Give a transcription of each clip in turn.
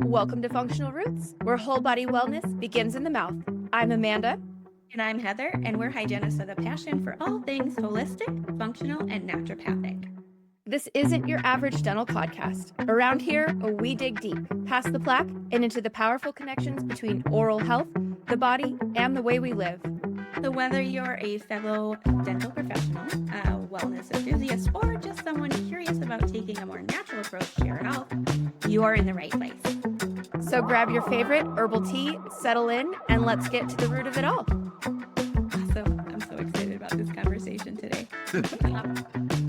Welcome to Functional Roots, where whole body wellness begins in the mouth. I'm Amanda. And I'm Heather, and we're hygienists with a passion for all things holistic, functional, and naturopathic. This isn't your average dental podcast. Around here, we dig deep, past the plaque, and into the powerful connections between oral health, the body, and the way we live. So whether you're a fellow dental professional, a wellness enthusiast, or just someone curious about taking a more natural approach to your health, you are in the right place. So grab your favorite herbal tea, settle in, and let's get to the root of it all. Awesome. I'm so excited about this conversation today.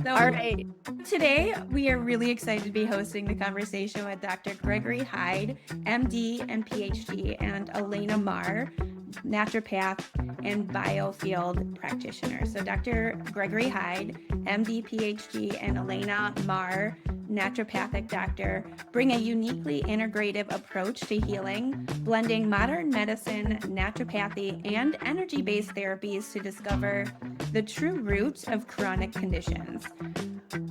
All right. Today, we are really excited to be hosting the conversation with Dr. Gregory Hyde, MD and PhD, and Elena Mar, naturopath and biofield practitioner. So Dr. Gregory Hyde, MD, PhD, and Elena Mar, naturopathic doctor, bring a uniquely integrative approach to healing, blending modern medicine, naturopathy, and energy-based therapies to discover the true root of chronic conditions.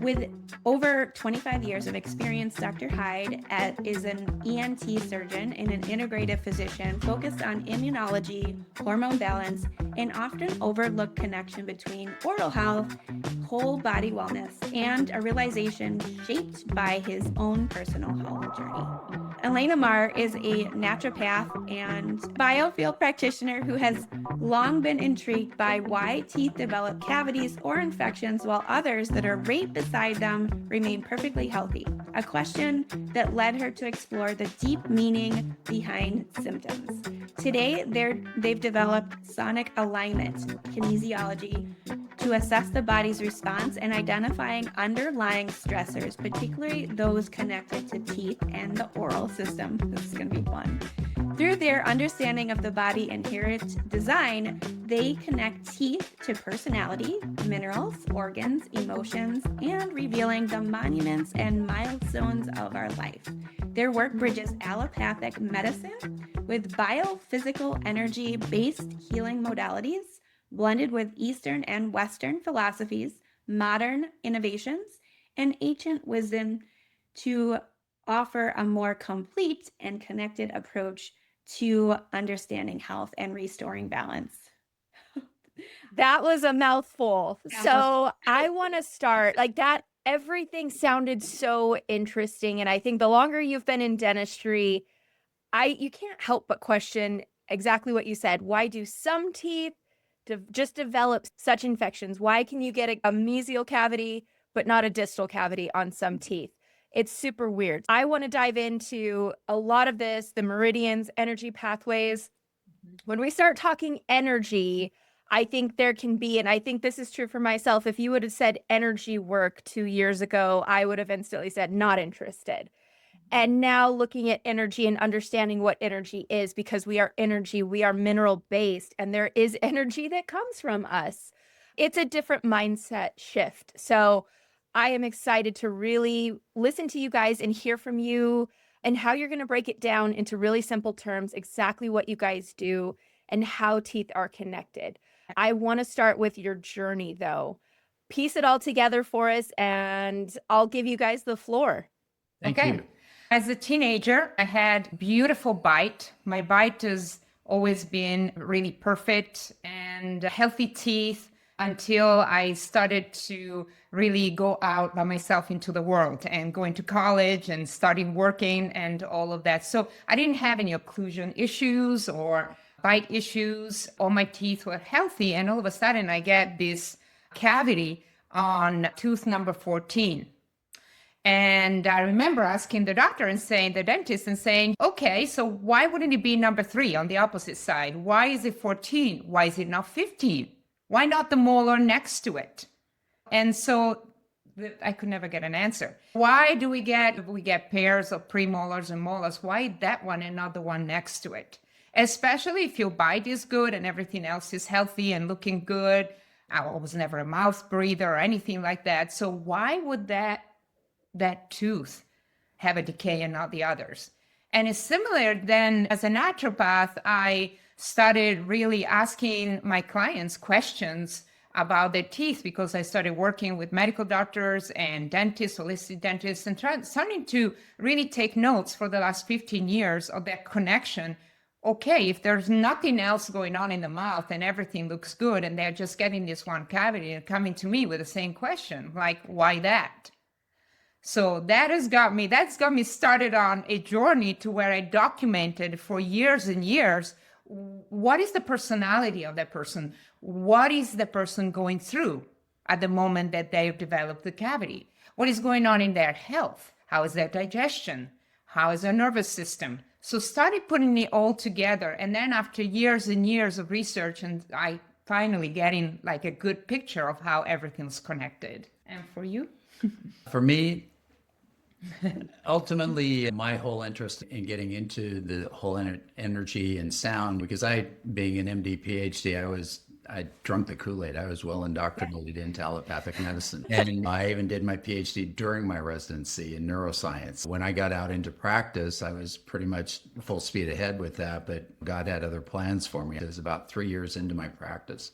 With over 25 years of experience, Dr. Hyde is an ENT surgeon and an integrative physician focused on immunology, hormone balance, and often overlooked connection between oral health, whole body wellness, and a realization shaped by his own personal health journey. Elena Mar is a naturopath and biofield practitioner who has long been intrigued by why teeth develop cavities or infections while others that are right beside them remain perfectly healthy. A question that led her to explore the deep meaning behind symptoms. Today, they've developed sonic alignment, kinesiology, to assess the body's response and identifying underlying stressors, particularly those connected to teeth and the oral system. This is going to be fun. Through their understanding of the body inherent design, they connect teeth to personality, minerals, organs, emotions, and revealing the monuments and milestones of our life. Their work bridges allopathic medicine with biophysical energy-based healing modalities, blended with Eastern and Western philosophies, modern innovations, and ancient wisdom to offer a more complete and connected approach to understanding health and restoring balance. That was a mouthful. So I want to start like that. Everything sounded so interesting. And I think the longer you've been in dentistry, you can't help but question exactly what you said. Why do some teeth just develop such infections? Why can you get a mesial cavity, but not a distal cavity on some teeth? It's super weird. I want to dive into a lot of this, the meridians, energy pathways. When we start talking energy, I think there can be, and I think this is true for myself, if you would have said energy work 2 years ago, I would have instantly said not interested. And now looking at energy and understanding what energy is, because we are energy, we are mineral based, and there is energy that comes from us. It's a different mindset shift. So I am excited to really listen to you guys and hear from you and how you're going to break it down into really simple terms, exactly what you guys do and how teeth are connected. I want to start with your journey, though. Piece it all together for us, and I'll give you guys the floor. Thank you. As a teenager, I had beautiful bite. My bite has always been really perfect and healthy teeth until I started to really go out by myself into the world and going to college and starting working and all of that. So I didn't have any occlusion issues or bite issues. All my teeth were healthy. And all of a sudden I get this cavity on tooth number 14. And I remember asking the doctor and saying, the dentist, and saying, okay, so why wouldn't it be number 3 on the opposite side? Why is it 14? Why is it not 15? Why not the molar next to it? And so I could never get an answer. Why do we get pairs of premolars and molars? Why that one and not the one next to it? Especially if your bite is good and everything else is healthy and looking good. I was never a mouth breather or anything like that. So why would that tooth have a decay and not the others? And it's similar then as a naturopath, I started really asking my clients questions about their teeth because I started working with medical doctors and dentists, holistic dentists, and starting to really take notes for the last 15 years of that connection. Okay, if there's nothing else going on in the mouth and everything looks good and they're just getting this one cavity and coming to me with the same question, like, why that? So that's got me started on a journey to where I documented for years and years, what is the personality of that person? What is the person going through at the moment that they've developed the cavity? What is going on in their health? How is their digestion? How is their nervous system? So started putting it all together. And then after years and years of research, and I finally getting like a good picture of how everything's connected. And for you? For me, ultimately, my whole interest in getting into the whole energy and sound, because being an MD, PhD, I drunk the Kool-Aid. I was well indoctrinated into allopathic medicine. And I even did my PhD during my residency in neuroscience. When I got out into practice, I was pretty much full speed ahead with that, but God had other plans for me. It was about 3 years into my practice.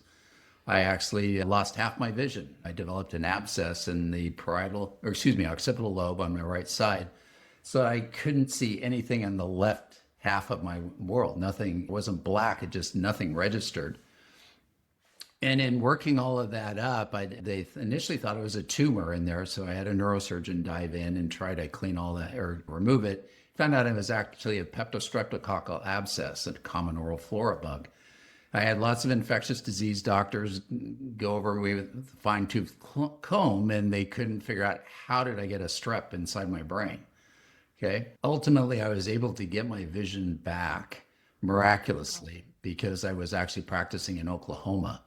I actually lost half my vision. I developed an abscess in the occipital lobe on my right side. So I couldn't see anything on the left half of my world. Nothing, it wasn't black, nothing registered. And in working all of that up, they initially thought it was a tumor in there. So I had a neurosurgeon dive in and try to clean all that or remove it. Found out it was actually a peptostreptococcal abscess, a common oral flora bug. I had lots of infectious disease doctors go over me with a fine-tooth comb, and they couldn't figure out how did I get a strep inside my brain. Okay. Ultimately, I was able to get my vision back miraculously because I was actually practicing in Oklahoma.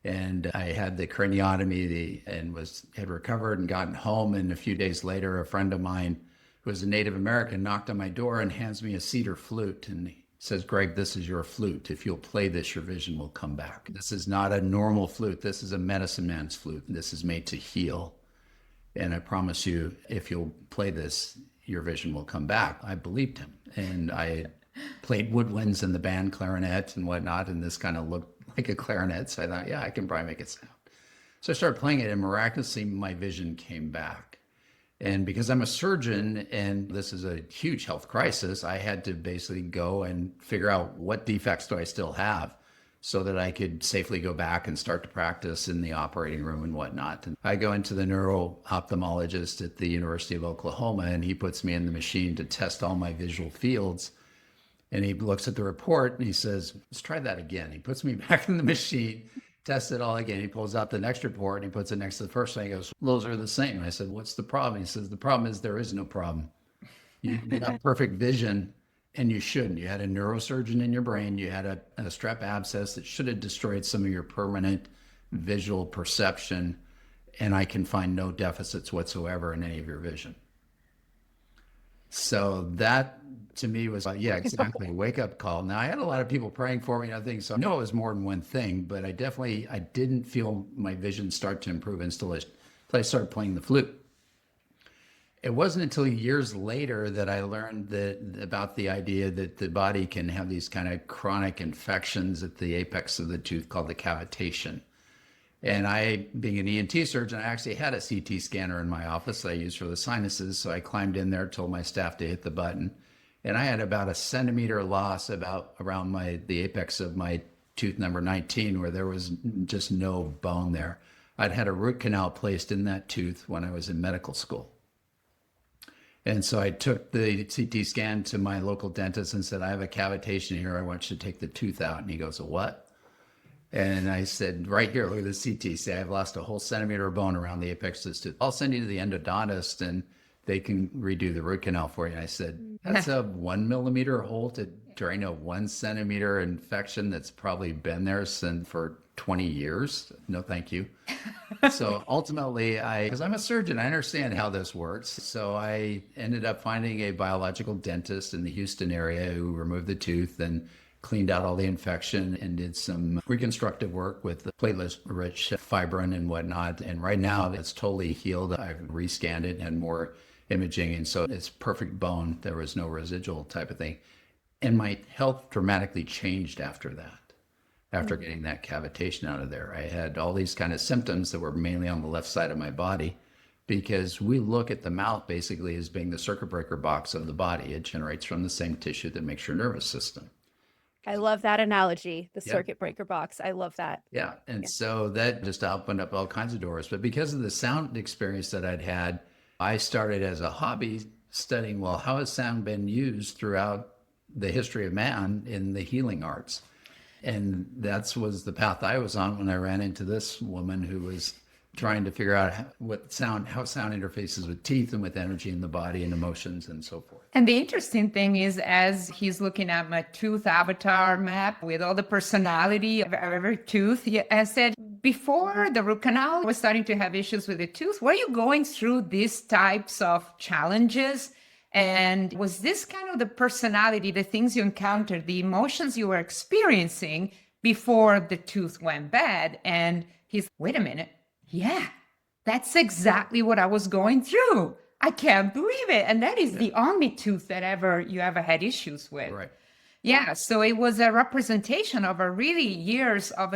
And I had the craniotomy and had recovered and gotten home. And a few days later, a friend of mine who was a Native American knocked on my door and hands me a cedar flute. And he says, "Greg, this is your flute. If you'll play this, your vision will come back. This is not a normal flute. This is a medicine man's flute. This is made to heal. And I promise you, if you'll play this, your vision will come back." I believed him. And I played woodwinds in the band, clarinet and whatnot. And this kind of looked like a clarinet. So I thought, yeah, I can probably make it sound. So I started playing it, and miraculously, my vision came back. And because I'm a surgeon and this is a huge health crisis, I had to basically go and figure out what defects do I still have so that I could safely go back and start to practice in the operating room and whatnot. And I go into the neuro-ophthalmologist at the University of Oklahoma, and he puts me in the machine to test all my visual fields. And he looks at the report and he says, "Let's try that again." He puts me back in the machine, tests it all again. He pulls out the next report and he puts it next to the first one. He goes, "Those are the same." I said, "What's the problem?" He says, "The problem is there is no problem. You got perfect vision, and you shouldn't. You had a neurosurgeon in your brain. You had a strep abscess that should have destroyed some of your permanent visual perception, and I can find no deficits whatsoever in any of your vision." So that to me was like, yeah, exactly, wake up call. Now I had a lot of people praying for me and other things, so I know it was more than one thing, but I didn't feel my vision start to improve until I started playing the flute. It wasn't until years later that I learned about the idea that the body can have these kind of chronic infections at the apex of the tooth called the cavitation. And I, being an ENT surgeon, I actually had a CT scanner in my office that I used for the sinuses. So I climbed in there, told my staff to hit the button. And I had about a centimeter loss around the apex of my tooth number 19, where there was just no bone there. I'd had a root canal placed in that tooth when I was in medical school. And so I took the CT scan to my local dentist and said, "I have a cavitation here. I want you to take the tooth out." And he goes, "A what?" And I said, "Right here, look at the CT. See, I've lost a whole centimeter of bone around the apex of this tooth. I'll send you to the endodontist and they can redo the root canal for you." And I said, "That's a 1 millimeter hole to drain a 1 centimeter infection that's probably been there for 20 years. No, thank you." So ultimately, because I'm a surgeon, I understand how this works. So I ended up finding a biological dentist in the Houston area who removed the tooth and cleaned out all the infection and did some reconstructive work with the platelet-rich fibrin and whatnot. And right now it's totally healed. I've rescanned it and more imaging. And so it's perfect bone. There was no residual type of thing. And my health dramatically changed after that. after getting that cavitation out of there. I had all these kind of symptoms that were mainly on the left side of my body, because we look at the mouth basically as being the circuit breaker box of the body. It generates from the same tissue that makes your nervous system. I love that analogy, the Yeah. circuit breaker box. I love that. Yeah. And so that just opened up all kinds of doors. But because of the sound experience that I'd had, I started as a hobby studying, well, how has sound been used throughout the history of man in the healing arts? And that was the path I was on when I ran into this woman who was trying to figure out how sound interfaces with teeth and with energy in the body and emotions and so forth. And the interesting thing is, as he's looking at my tooth avatar map with all the personality of every tooth, I said, before the root canal was starting to have issues with the tooth, were you going through these types of challenges? And was this kind of the personality, the things you encountered, the emotions you were experiencing before the tooth went bad? And he's, wait a minute. Yeah, that's exactly what I was going through. I can't believe it. And that is the only tooth that you ever had issues with. Right. Yeah. So it was a representation of a few years of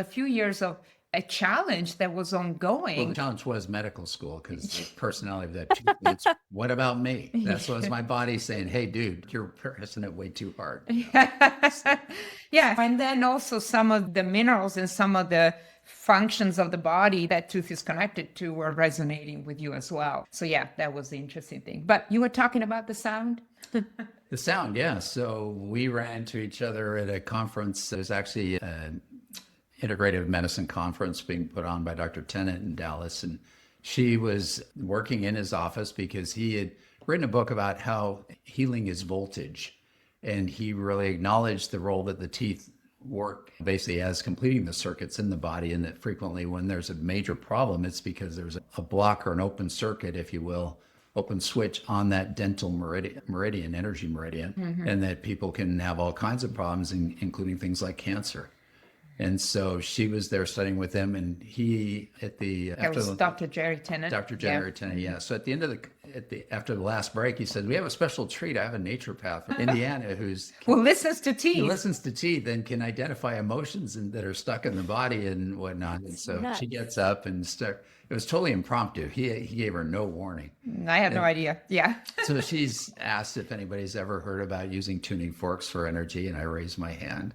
a challenge that was ongoing. Well, the challenge was medical school, because the personality of that tooth, it's, what about me? That's what was my body saying, hey, dude, you're pressing it way too hard. Yeah. And then also some of the minerals and some of the functions of the body that tooth is connected to were resonating with you as well. So yeah, that was the interesting thing. But you were talking about the sound? The sound, yeah. So we ran into each other at a conference. It was actually an integrative medicine conference being put on by Dr. Tennant in Dallas. And she was working in his office because he had written a book about how healing is voltage. And he really acknowledged the role that the teeth work basically as completing the circuits in the body, and that frequently when there's a major problem, it's because there's a block or an open circuit, if you will, open switch on that dental meridian, energy meridian, and that people can have all kinds of problems, including things like cancer. And so she was there studying with him, and he Dr. Jerry Tennant. Dr. Jerry Tennant, yeah. So at the end of after the last break, he said, we have a special treat. I have a naturopath from Indiana who listens to teeth. He listens to teeth and can identify emotions that are stuck in the body and whatnot. And so she gets up and it was totally impromptu. He gave her no warning. I had no idea. Yeah. So she's asked if anybody's ever heard about using tuning forks for energy, and I raised my hand.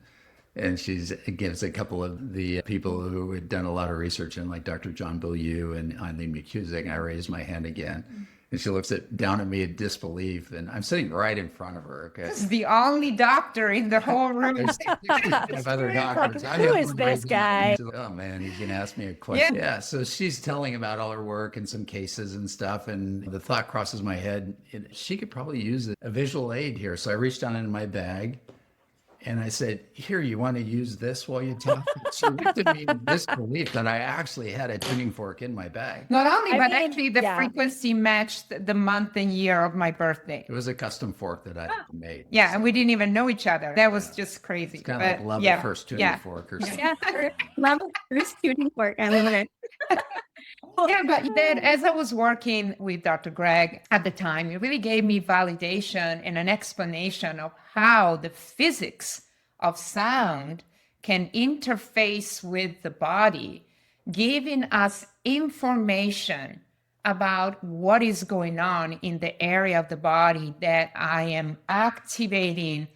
And she gives a couple of the people who had done a lot of research in, like Dr. John Beaulieu and Eileen McCusick, and I raised my hand again. And she looks down at me in disbelief, and I'm sitting right in front of her. Okay, this is the only doctor in the whole room. There's other doctors. Who is this guy? Oh man, he's gonna ask me a question. Yeah. So she's telling about all her work and some cases and stuff, and the thought crosses my head, she could probably use a visual aid here. So I reached down into my bag. And I said, here, you want to use this while you talk? She looked at me in disbelief that I actually had a tuning fork in my bag. Not only, actually the frequency matched the month and year of my birthday. It was a custom fork that I had made. Yeah, and we didn't even know each other. That was just crazy. It's kind of like love at first tuning fork or something. Yeah, love at first tuning fork. I love it. Yeah, but then as I was working with Dr. Greg at the time, it really gave me validation and an explanation of how the physics of sound can interface with the body, giving us information about what is going on in the area of the body that I am activating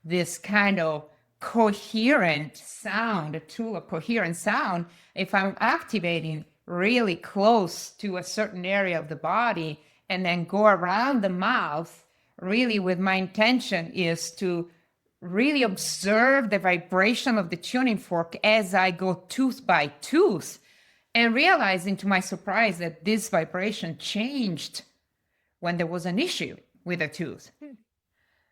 this kind of coherent sound, a tool of coherent sound. If I'm activating really close to a certain area of the body and then go around the mouth, really with my intention is to really observe the vibration of the tuning fork as I go tooth by tooth, and realizing to my surprise that this vibration changed when there was an issue with a tooth.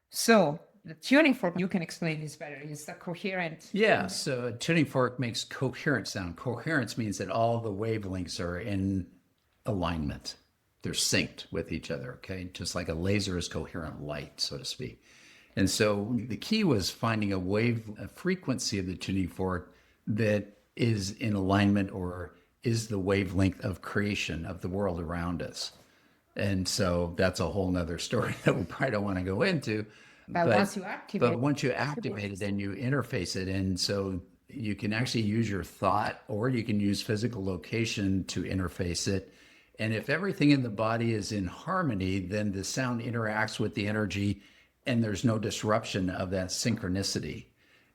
So the tuning fork, you can explain this better, is the coherent. Yeah, so a tuning fork makes coherent sound. Coherence means that all the wavelengths are in alignment. They're synced with each other, okay? Just like a laser is coherent light, so to speak. And so the key was finding a frequency of the tuning fork that is in alignment or is the wavelength of creation of the world around us. And so that's a whole nother story that we probably don't want to go into. But once you activate it, then you interface it. And so you can actually use your thought, or you can use physical location to interface it. And if everything in the body is in harmony, then the sound interacts with the energy and there's no disruption of that synchronicity.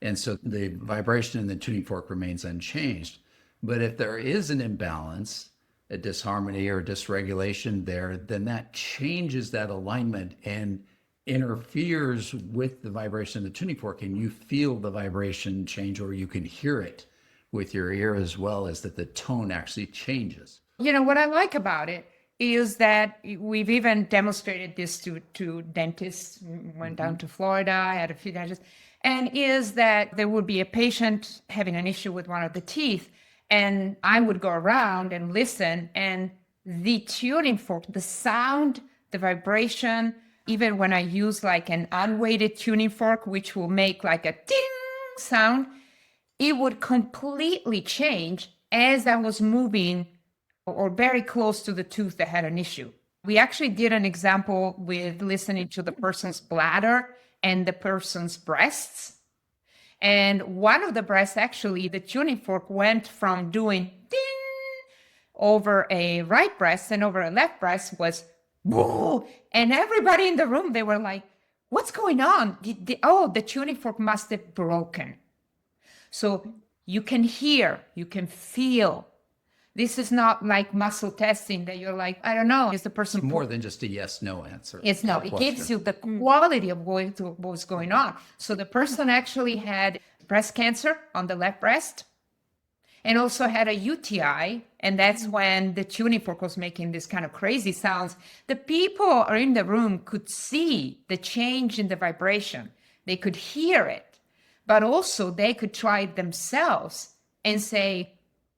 And so the vibration in the tuning fork remains unchanged. But if there is an imbalance, a disharmony or dysregulation there, then that changes that alignment and interferes with the vibration in the tuning fork, and you feel the vibration change, or you can hear it with your ear, as well as that the tone actually changes. You know, what I like about it is that we've even demonstrated this to dentists. Went down to Florida, I had a few dentists, and is that there would be a patient having an issue with one of the teeth, and I would go around and listen, and the tuning fork, the sound, the vibration, even when I use like an unweighted tuning fork, which will make like a ding sound, it would completely change as I was moving or very close to the tooth that had an issue. We actually did an example with listening to the person's bladder and the person's breasts. And one of the breasts, actually, the tuning fork went from doing ding over a right breast, and over a left breast was whoa. And everybody in the room, they were like, what's going on? The tuning fork must have broken. So you can hear, you can feel. This is not like muscle testing that you're like, I don't know, is the person... It's more than just a yes/no answer. It's no, it gives you the quality of what was going on. So the person actually had breast cancer on the left breast and also had a UTI. And that's when the tuning fork was making this kind of crazy sounds. The people in the room could see the change in the vibration. They could hear it, but also they could try it themselves and say,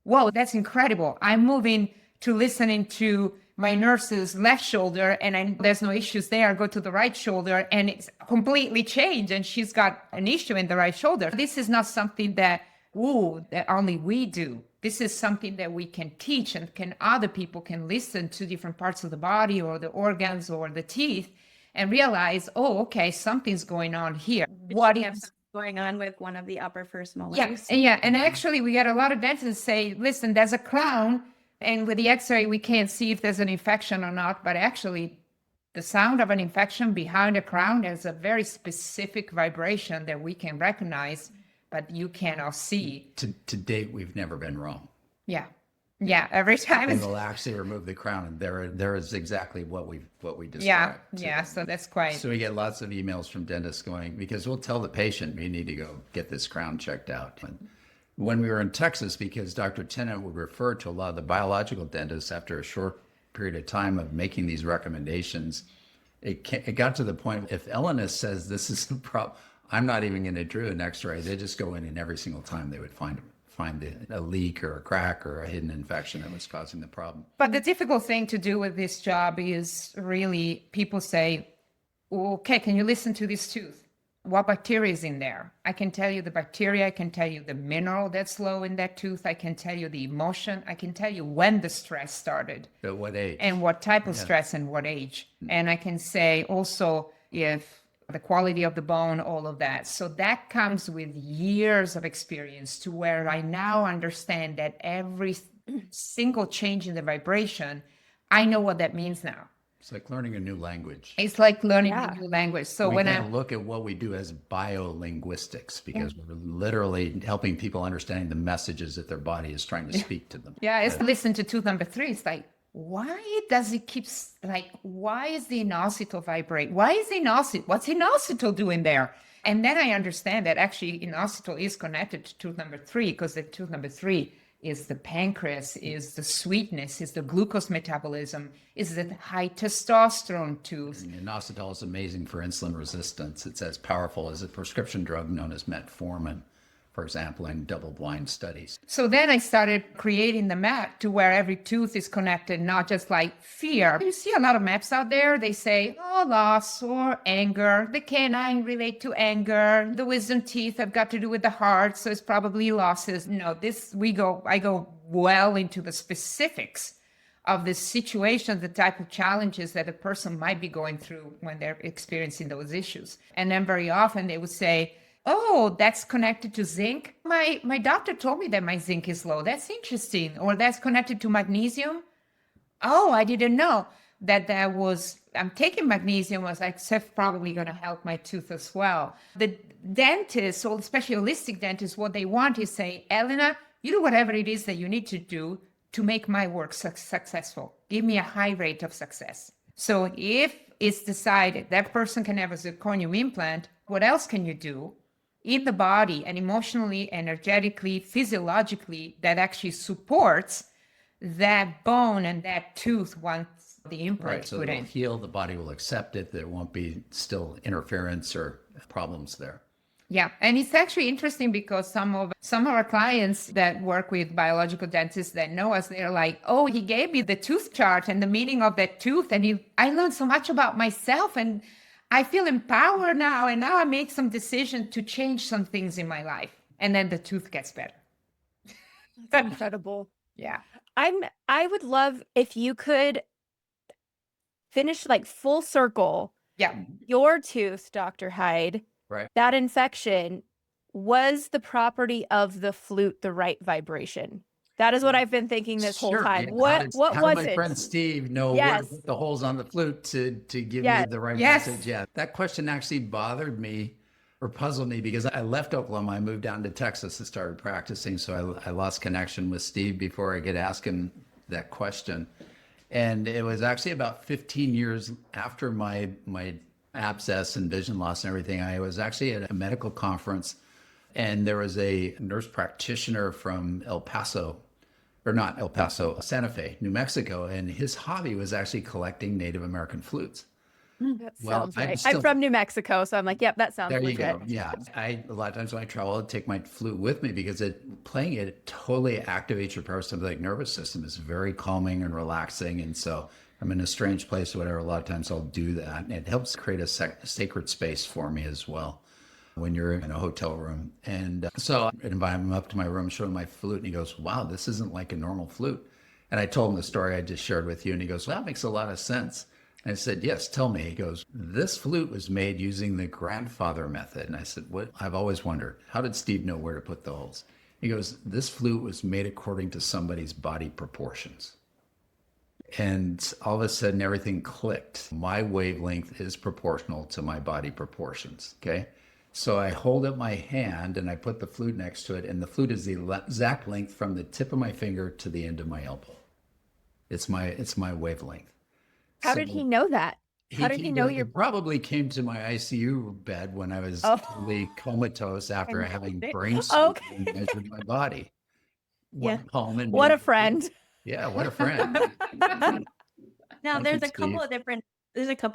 whoa, that's incredible. I'm moving to listening to my nurse's left shoulder, and there's no issues there. I go to the right shoulder and it's completely changed, and she's got an issue in the right shoulder. This is not something that only we do. This is something that we can teach, and other people can listen to different parts of the body or the organs or the teeth and realize, oh, okay, something's going on here. What is going on with one of the upper first molars? Yeah. And actually, we get a lot of dentists say, listen, there's a crown, and with the x-ray, we can't see if there's an infection or not. But actually, the sound of an infection behind a crown is a very specific vibration that we can recognize, but you cannot see. To date, we've never been wrong. Yeah, every time. And they'll actually remove the crown, and there is exactly what we described. Yeah. So that's quite. So we get lots of emails from dentists going, because we'll tell the patient, you need to go get this crown checked out. And when we were in Texas, because Dr. Tennant would refer to a lot of the biological dentists after a short period of time of making these recommendations, it got to the point, if Elena says this is the problem, I'm not even going to do an x-ray. They just go in, and every single time they would find a leak or a crack or a hidden infection that was causing the problem. But the difficult thing to do with this job is really, people say, okay, can you listen to this tooth? What bacteria is in there? I can tell you the bacteria. I can tell you the mineral that's low in that tooth. I can tell you the emotion. I can tell you when the stress started. At what age? And what type of stress and what age. And I can say also if the quality of the bone, all of that. So that comes with years of experience, to where I now understand that every single change in the vibration, I know what that means now. It's like learning a new language. It's like learning a new language. So we when can I look at what we do as biolinguistics, because we're literally helping people understanding the messages that their body is trying to speak to them. it's listen to tooth number 3. It's like, why does it keep, like, why is the inositol vibrate? Why is the inositol? What's inositol doing there? And then I understand that actually inositol is connected to tooth number 3, because the tooth number 3 is the pancreas, is the sweetness, is the glucose metabolism, is the high testosterone tooth. And inositol is amazing for insulin resistance. It's as powerful as a prescription drug known as metformin, for example, in double-blind studies. So then I started creating the map to where every tooth is connected, not just like fear. You see a lot of maps out there. They say, loss or anger. The canine relate to anger. The wisdom teeth have got to do with the heart, so it's probably losses. No, I go well into the specifics of the situation, the type of challenges that a person might be going through when they're experiencing those issues. And then very often they would say, Oh, that's connected to zinc. My doctor told me that my zinc is low. That's interesting. Or that's connected to magnesium. Oh, I didn't know that was, I'm taking magnesium, was like, so probably going to help my tooth as well. The dentists, or especially holistic dentists, what they want is say, Elena, you do whatever it is that you need to do to make my work successful. Give me a high rate of success. So if it's decided that person can have a zirconium implant, what else can you do in the body and emotionally, energetically, physiologically that actually supports that bone and that tooth once the implant Right. So put it'll in? heal, the body will accept it. There won't be still interference or problems there. Yeah, and it's actually interesting because some of our clients that work with biological dentists that know us, they're like, "Oh, he gave me the tooth chart and the meaning of that tooth, and I learned so much about myself, and I feel empowered now, and now I make some decision to change some things in my life, and then the tooth gets better." That's incredible. Yeah. I would love if you could finish like full circle Yeah. your tooth, Dr. Hyde. Right. That infection, was the property of the flute the right vibration? That is what I've been thinking this whole Sure. time. Yeah. What How was did my it? friend Steve know where to Yes. put the holes on the flute to give me Yes. the right Yes. message? Yeah. That question actually bothered me or puzzled me because I left Oklahoma. I moved down to Texas and started practicing. So I lost connection with Steve before I could ask him that question. And it was actually about 15 years after my abscess and vision loss and everything. I was actually at a medical conference, and there was a nurse practitioner from El Paso, or not El Paso, Santa Fe, New Mexico, and his hobby was actually collecting Native American flutes. That Well, sounds I'm right. still- I'm from New Mexico, so I'm like, yep, that sounds There you legit. go. Yeah. A lot of times when I travel, I take my flute with me because playing it totally activates your parasympathetic nervous system. It's very calming and relaxing. And so I'm in a strange place or whatever. A lot of times I'll do that. And it helps create a sacred space for me as well when you're in a hotel room. And so I invite him up to my room, show him my flute, and he goes, wow, this isn't like a normal flute. And I told him the story I just shared with you. And he goes, well, that makes a lot of sense. I said, yes, tell me. He goes, this flute was made using the grandfather method. And I said, what? I've always wondered, how did Steve know where to put the holes? He goes, this flute was made according to somebody's body proportions. And all of a sudden, everything clicked. My wavelength is proportional to my body proportions. Okay. So I hold up my hand and I put the flute next to it. And the flute is the exact length from the tip of my finger to the end of my elbow. It's my wavelength. How did he know that? How did he know He probably came to my ICU bed when I was totally comatose after having brain surgery and measured my body. Yeah. Home and What a friend. Yeah, what a friend. Now, Thank there's you, a couple Steve.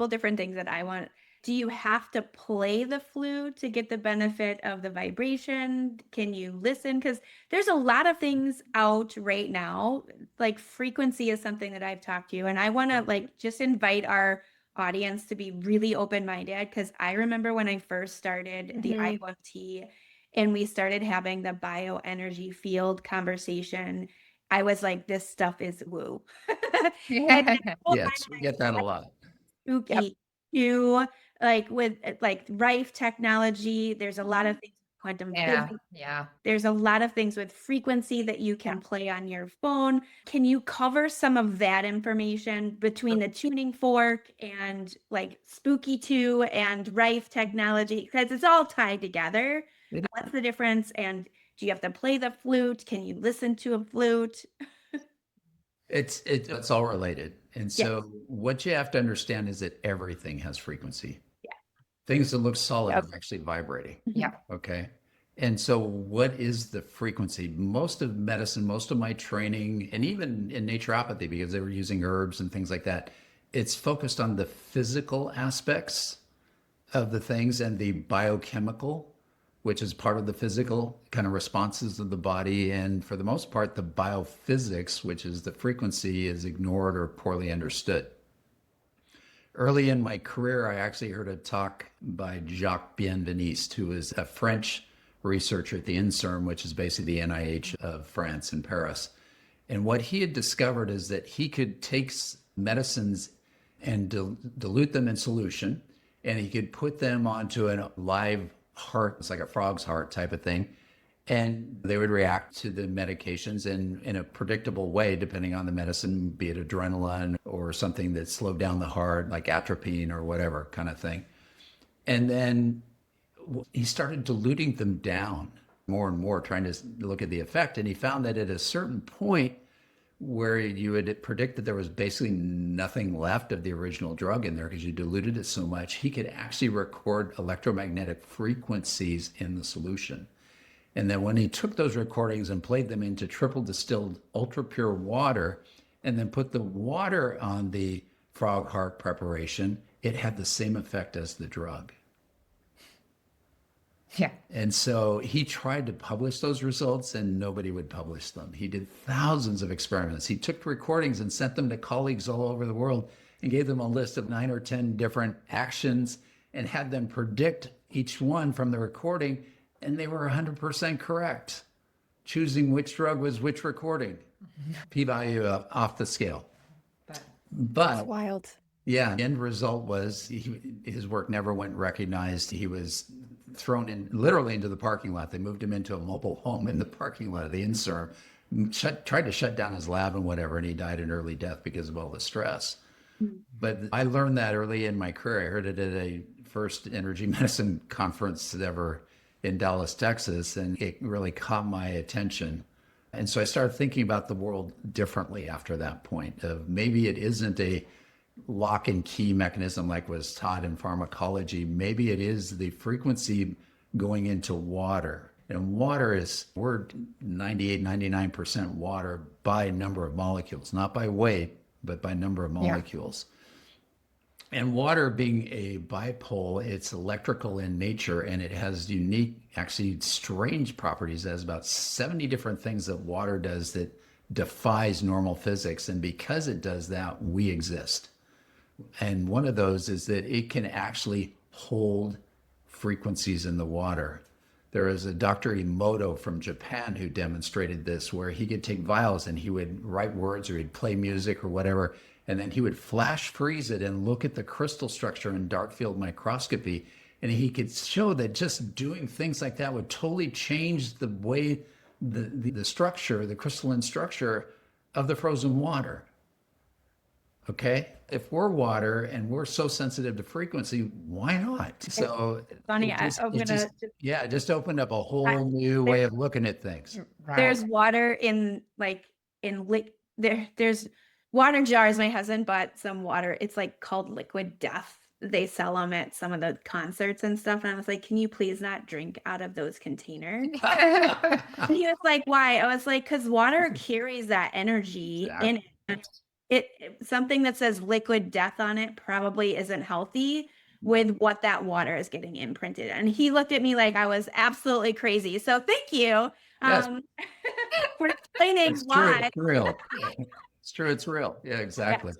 of different things that I want. Do you have to play the flute to get the benefit of the vibration? Can you listen? Because there's a lot of things out right now. Like frequency is something that I've talked to you, and I want to like just invite our audience to be really open-minded because I remember when I first started the Mhm. IOMT and we started having the bioenergy field conversation. I was like, this stuff is woo. And then the whole time Yes, we get that a lot. spooky too, like with like Rife technology. There's a lot of things with quantum Yeah. physics. Yeah. There's a lot of things with frequency that you can play on your phone. Can you cover some of that information between the tuning fork and like Spooky 2 and Rife technology? Because it's all tied together. It- What's the difference? And do you have to play the flute? Can you listen to a flute? It's all related. And Yes. so what you have to understand is that everything has frequency. Yeah. Things that look solid Yep. are actually vibrating. Yeah. Okay. And so what is the frequency? Most of medicine, most of my training, and even in naturopathy, because they were using herbs and things like that, it's focused on the physical aspects of the things and the biochemical, which is part of the physical kind of responses of the body. And for the most part, the biophysics, which is the frequency, is ignored or poorly understood. Early in my career, I actually heard a talk by Jacques Bienveniste, who is a French researcher at the INSERM, which is basically the NIH of France in Paris. And what he had discovered is that he could take medicines and dilute them in solution, and he could put them onto a live heart. It's like a frog's heart type of thing. And they would react to the medications in a predictable way, depending on the medicine, be it adrenaline or something that slowed down the heart, like atropine or whatever kind of thing. And then he started diluting them down more and more, trying to look at the effect. And he found that at a certain point where you would predict that there was basically nothing left of the original drug in there because you diluted it so much, he could actually record electromagnetic frequencies in the solution. And then when he took those recordings and played them into triple distilled ultra pure water, and then put the water on the frog heart preparation, it had the same effect as the drug. Yeah. And so he tried to publish those results and nobody would publish them. He did thousands of experiments. He took recordings and sent them to colleagues all over the world and gave them a list of 9 or 10 different actions and had them predict each one from the recording. And they were 100% correct, choosing which drug was which recording. P-value off the scale. But Wild. yeah, the end result was his work never went recognized. He was thrown in literally into the parking lot. They moved him into a mobile home in the parking lot of the INSERM, tried to shut down his lab and whatever, and he died an early death because of all the stress. But I learned that early in my career. I heard it at a first energy medicine conference ever in Dallas, Texas, and it really caught my attention. And so I started thinking about the world differently after that point of maybe it isn't a lock and key mechanism like was taught in pharmacology. Maybe it is the frequency going into water. And water is, we're 98, 99% water by number of molecules, not by weight, but by number of molecules. And water being a bipole, it's electrical in nature and it has unique, actually strange properties. It has about 70 different things that water does that defies normal physics. And because it does that, we exist. And one of those is that it can actually hold frequencies in the water. There is a Dr. Emoto from Japan who demonstrated this, where he could take vials and he would write words or he'd play music or whatever, and then he would flash freeze it and look at the crystal structure in dark field microscopy. And he could show that just doing things like that would totally change the way the structure, the crystalline structure of the frozen water. Okay, if we're water and we're so sensitive to frequency, why not? So Funny, it just opened up a whole new way of looking at things. Right. there's water there's water jars. My husband bought some water. It's like called liquid death. They sell them at some of the concerts and stuff. And I was like, can you please not drink out of those containers? He was like, why? I was like, because water carries that energy in it. Something that says liquid death on it probably isn't healthy with what that water is getting imprinted. And he looked at me like I was absolutely crazy. So thank you Yes. for explaining It's true. why. It's real. It's true. It's real. Yeah, exactly.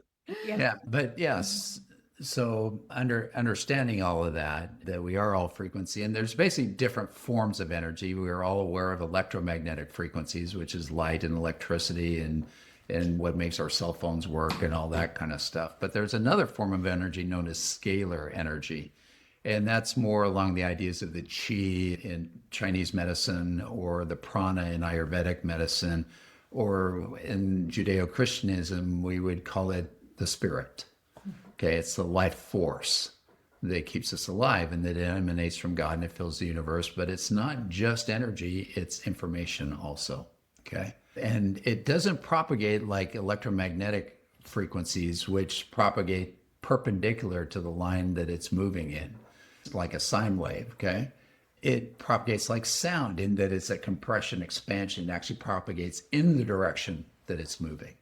Yeah. Yeah, but yes. So understanding all of that we are all frequency, and there's basically different forms of energy. We are all aware of electromagnetic frequencies, which is light and electricity and what makes our cell phones work and all that kind of stuff. But there's another form of energy known as scalar energy. And that's more along the ideas of the qi in Chinese medicine or the prana in Ayurvedic medicine, or in Judeo-Christianism, we would call it the spirit. Okay, it's the life force that keeps us alive and that it emanates from God and it fills the universe. But it's not just energy, it's information also. Okay. And it doesn't propagate like electromagnetic frequencies, which propagate perpendicular to the line that it's moving in. It's like a sine wave, okay? It propagates like sound in that it's a compression expansion. It actually propagates in the direction that it's moving.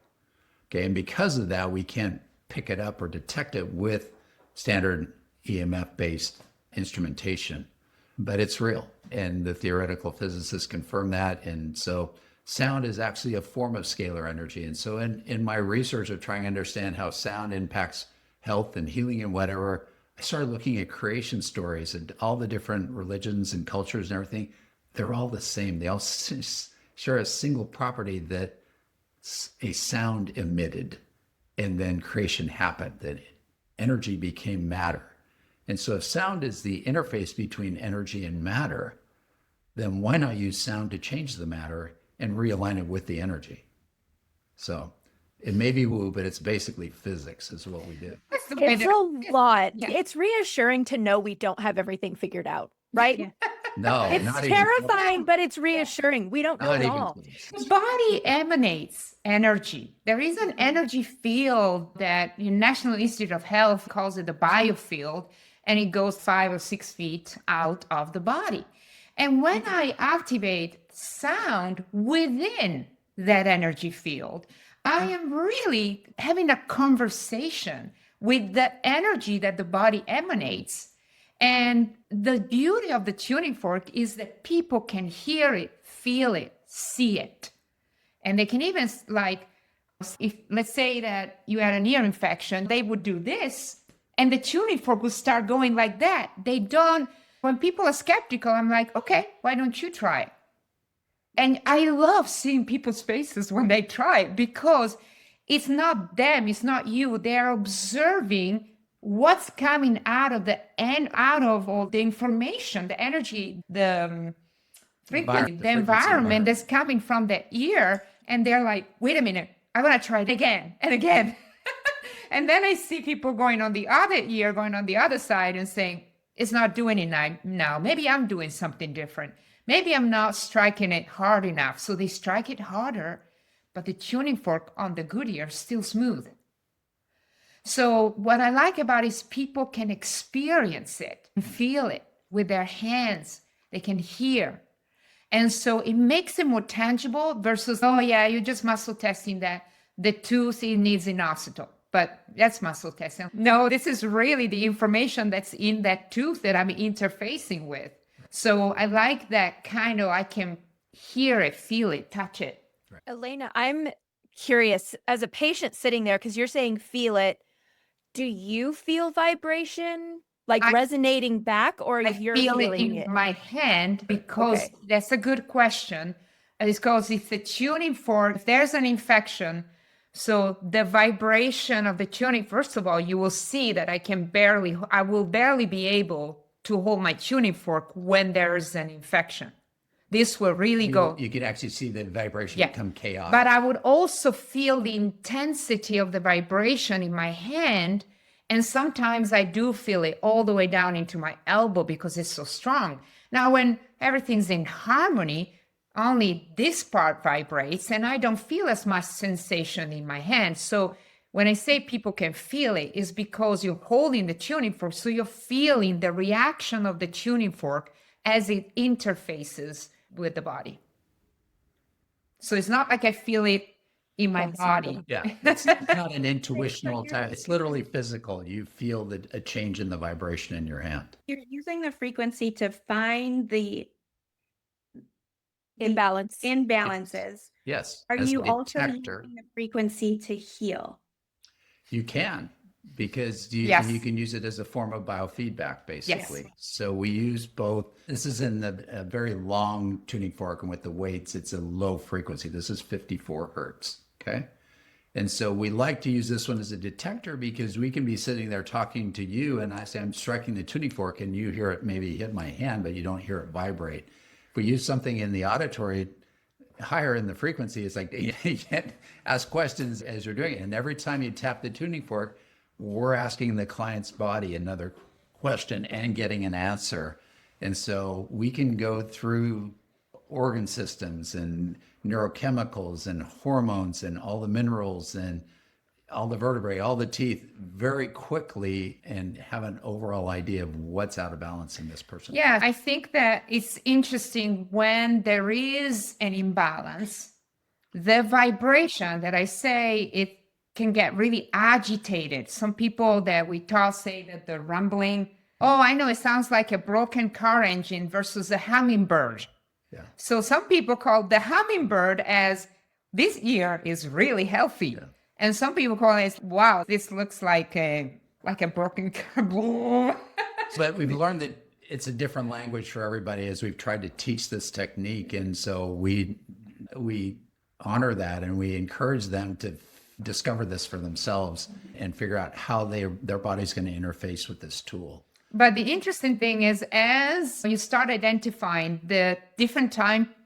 Okay, and because of that, we can't pick it up or detect it with standard EMF-based instrumentation, but it's real. And the theoretical physicists confirm that. And so sound is actually a form of scalar energy. And so in my research of trying to understand how sound impacts health and healing and whatever, I started looking at creation stories and all the different religions and cultures and everything. They're all the same. They all share a single property, that a sound emitted and then creation happened, that energy became matter. And so if sound is the interface between energy and matter, then why not use sound to change the matter and realign it with the energy? So it may be woo, but it's basically physics is what we do. It's a lot. Yeah. It's reassuring to know we don't have everything figured out, right? Yeah. No, It's not even terrifying, but it's reassuring. We don't know Not it even all. close. The body emanates energy. There is an energy field that the National Institute of Health calls it the biofield, and it goes 5 or 6 feet out of the body. And when I activate sound within that energy field, I am really having a conversation with the energy that the body emanates. And the beauty of the tuning fork is that people can hear it, feel it, see it. And they can even, like, if let's say that you had an ear infection, they would do this and the tuning fork would start going like that. They don't, when people are skeptical, I'm like, okay, why don't you try it? And I love seeing people's faces when they try it, because it's not them, it's not you. They're observing what's coming out of out of all the information, the energy, the frequency, the environment that's coming from the ear. And they're like, wait a minute, I want to try it again and again. And then I see people going on the other ear, going on the other side and saying, it's not doing it now. Maybe I'm doing something different. Maybe I'm not striking it hard enough. So they strike it harder, but the tuning fork on the good ear is still smooth. So what I like about it is people can experience it and feel it with their hands. They can hear. And so it makes it more tangible versus, oh yeah, you're just muscle testing that the tooth it needs inositol. But that's muscle testing. No, this is really the information that's in that tooth that I'm interfacing with. So I like that kind of, I can hear it, feel it, touch it. Elena, I'm curious, as a patient sitting there, because you're saying feel it, do you feel vibration like resonating back, or you're feel it feeling in it? my hand because that's a good question. It's because it's the tuning fork. If there's an infection, so the vibration of the tuning, first of all, you will see that I will barely be able to hold my tuning fork when there's an infection. This will really go. You can actually see the vibration become chaotic. But I would also feel the intensity of the vibration in my hand. And sometimes I do feel it all the way down into my elbow because it's so strong. Now, when everything's in harmony, only this part vibrates and I don't feel as much sensation in my hand. So when I say people can feel it, it's because you're holding the tuning fork. So you're feeling the reaction of the tuning fork as it interfaces with the body. So it's not like I feel it in my body. Yeah, it's not an intuitional type. It's literally physical. You feel a change in the vibration in your hand. You're using the frequency to find the imbalances. Yes. Are as you a also detector. using the frequency to heal? You can, because you can use it as a form of biofeedback, basically. Yes. So we use both. This is in a very long tuning fork, and with the weights, it's a low frequency. This is 54 hertz. Okay. And so we like to use this one as a detector because we can be sitting there talking to you and I say, I'm striking the tuning fork and you hear it maybe hit my hand, but you don't hear it vibrate. If we use something in the auditory higher in the frequency, it's like you can't ask questions as you're doing it. And every time you tap the tuning fork, we're asking the client's body another question and getting an answer. And so we can go through organ systems and neurochemicals and hormones and all the minerals and all the vertebrae, all the teeth very quickly and have an overall idea of what's out of balance in this person. Yeah, I think that it's interesting when there is an imbalance, the vibration that I say, it can get really agitated. Some people that we talk say that the rumbling, oh, I know it sounds like a broken car engine versus a hummingbird. Yeah. So some people call the hummingbird as this ear is really healthy. Yeah. And some people call it, wow, this looks like a broken car. But we've learned that it's a different language for everybody as we've tried to teach this technique. And so we honor that and we encourage them to discover this for themselves and figure out how their body's going to interface with this tool. But the interesting thing is, as you start identifying the different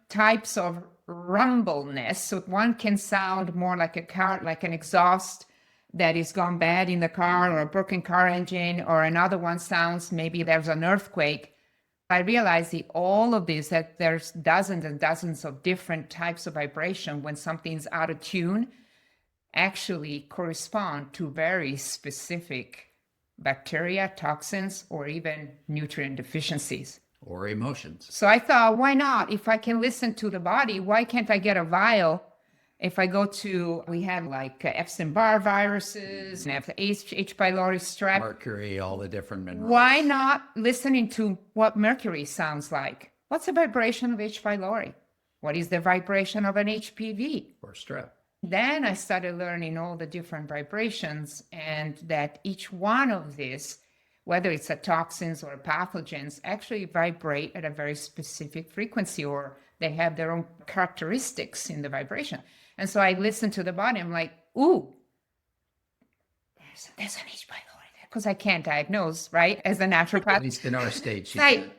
types of rumbleness, so one can sound more like a car, like an exhaust that is gone bad in the car, or a broken car engine, or another one sounds maybe there's an earthquake. I realized all of this, that there's dozens and dozens of different types of vibration when something's out of tune, actually correspond to very specific bacteria, toxins, or even nutrient deficiencies. Or emotions. So I thought, why not? If I can listen to the body, why can't I get a vial? If I go to, we have like Epstein-Barr viruses, and have H. pylori, strep. Mercury, all the different minerals. Why not listening to what mercury sounds like? What's the vibration of H. pylori? What is the vibration of an HPV? Or strep. Then I started learning all the different vibrations, and that each one of these, whether it's a toxins or pathogens, actually vibrate at a very specific frequency, or they have their own characteristics in the vibration. And so I listen to the body. I'm like, ooh, there's an H. pylori there, because I can't diagnose, right? As a naturopath, At least in our state. She like, said.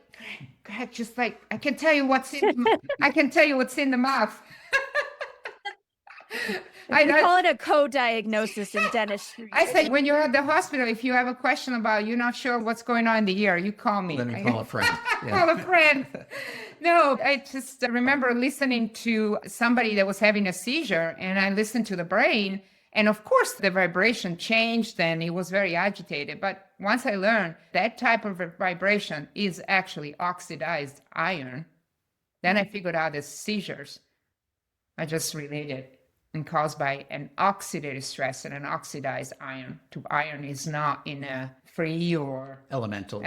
Greg, just like I can tell you what's in, I can tell you what's in the mouth. We call it a co-diagnosis in dentistry. I say, when you're at the hospital, if you have a question about you're not sure what's going on in the ear, you call me. Let me call a friend. Call a friend. No, I just remember listening to somebody that was having a seizure, and I listened to the brain, and of course the vibration changed and it was very agitated. But once I learned that type of vibration is actually oxidized iron, then I figured out the seizures I just related and caused by an oxidative stress and an oxidized iron. Iron is not in a free or Elemental.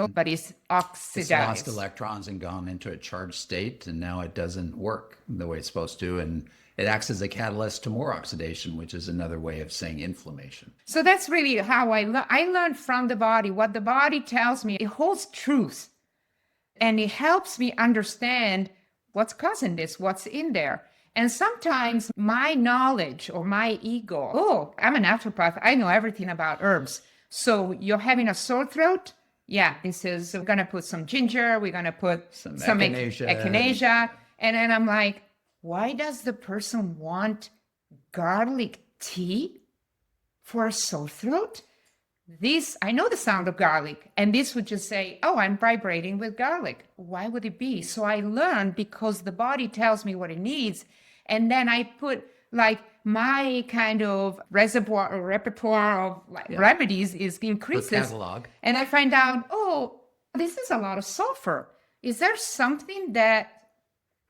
but it's It's oxidized. lost electrons and gone into a charged state, and now it doesn't work the way it's supposed to. And it acts as a catalyst to more oxidation, which is another way of saying inflammation. So that's really how I learned from the body. What the body tells me, it holds truth. And it helps me understand what's causing this, what's in there. And sometimes my knowledge or my ego, oh, I'm a naturopath, I know everything about herbs. So you're having a sore throat? Yeah, this is, we're going to put some ginger, we're going to put some echinacea. And then I'm like, why does the person want garlic tea for a sore throat? This, I know the sound of garlic, and this would just say, oh, I'm vibrating with garlic. Why would it be? So I learned, because the body tells me what it needs. And then I put like my kind of reservoir or repertoire of remedies is increases. The catalog. And I find out, oh, this is a lot of sulfur. Is there something that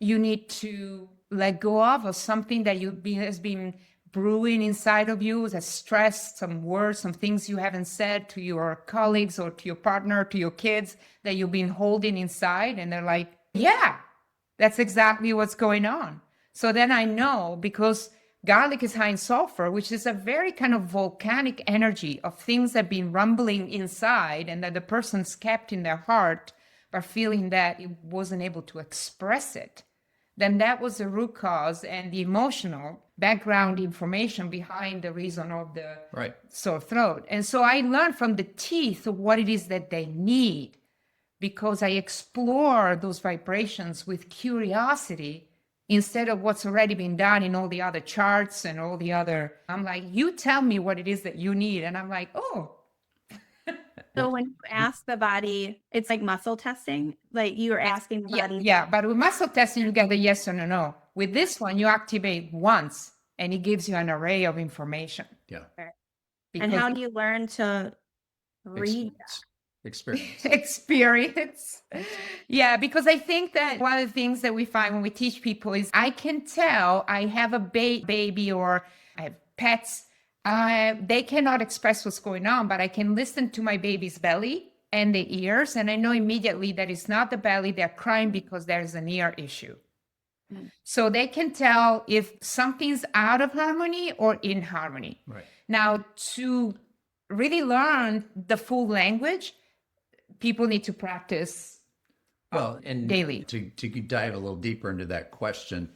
you need to let go of, or something that has been brewing inside of you, as stress, some words, some things you haven't said to your colleagues or to your partner, to your kids, that you've been holding inside? And they're like, yeah, that's exactly what's going on. So then I know, because garlic is high in sulfur, which is a very kind of volcanic energy of things that have been rumbling inside, and that the person's kept in their heart, but feeling that it wasn't able to express it. Then that was the root cause and the emotional background information behind the reason of the sore throat. And so I learned from the teeth what it is that they need, because I explore those vibrations with curiosity instead of what's already been done in all the other charts and all the other. I'm like, you tell me what it is that you need. And I'm like, oh. So when you ask the body, it's like muscle testing, like you are asking the body. Yeah, but with muscle testing, you get a yes or a no. With this one, you activate once, and it gives you an array of information. Yeah. And how do you learn to read? Experience. Yeah, because I think that one of the things that we find when we teach people is, I can tell I have a baby or I have pets. They cannot express what's going on, but I can listen to my baby's belly and the ears, and I know immediately that it's not the belly. They're crying because there's an ear issue. So they can tell if something's out of harmony or in harmony. Right. Now, to really learn the full language, people need to practice daily. To dive a little deeper into that question,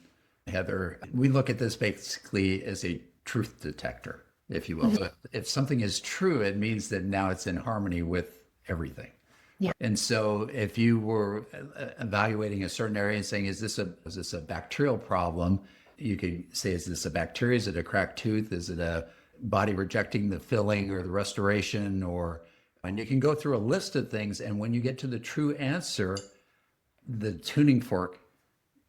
Heather, we look at this basically as a truth detector, if you will. So if something is true, it means that now it's in harmony with everything. Yeah. And so if you were evaluating a certain area and saying, is this a bacterial problem? You could say, is this a bacteria? Is it a cracked tooth? Is it a body rejecting the filling or the restoration? And you can go through a list of things. And when you get to the true answer, the tuning fork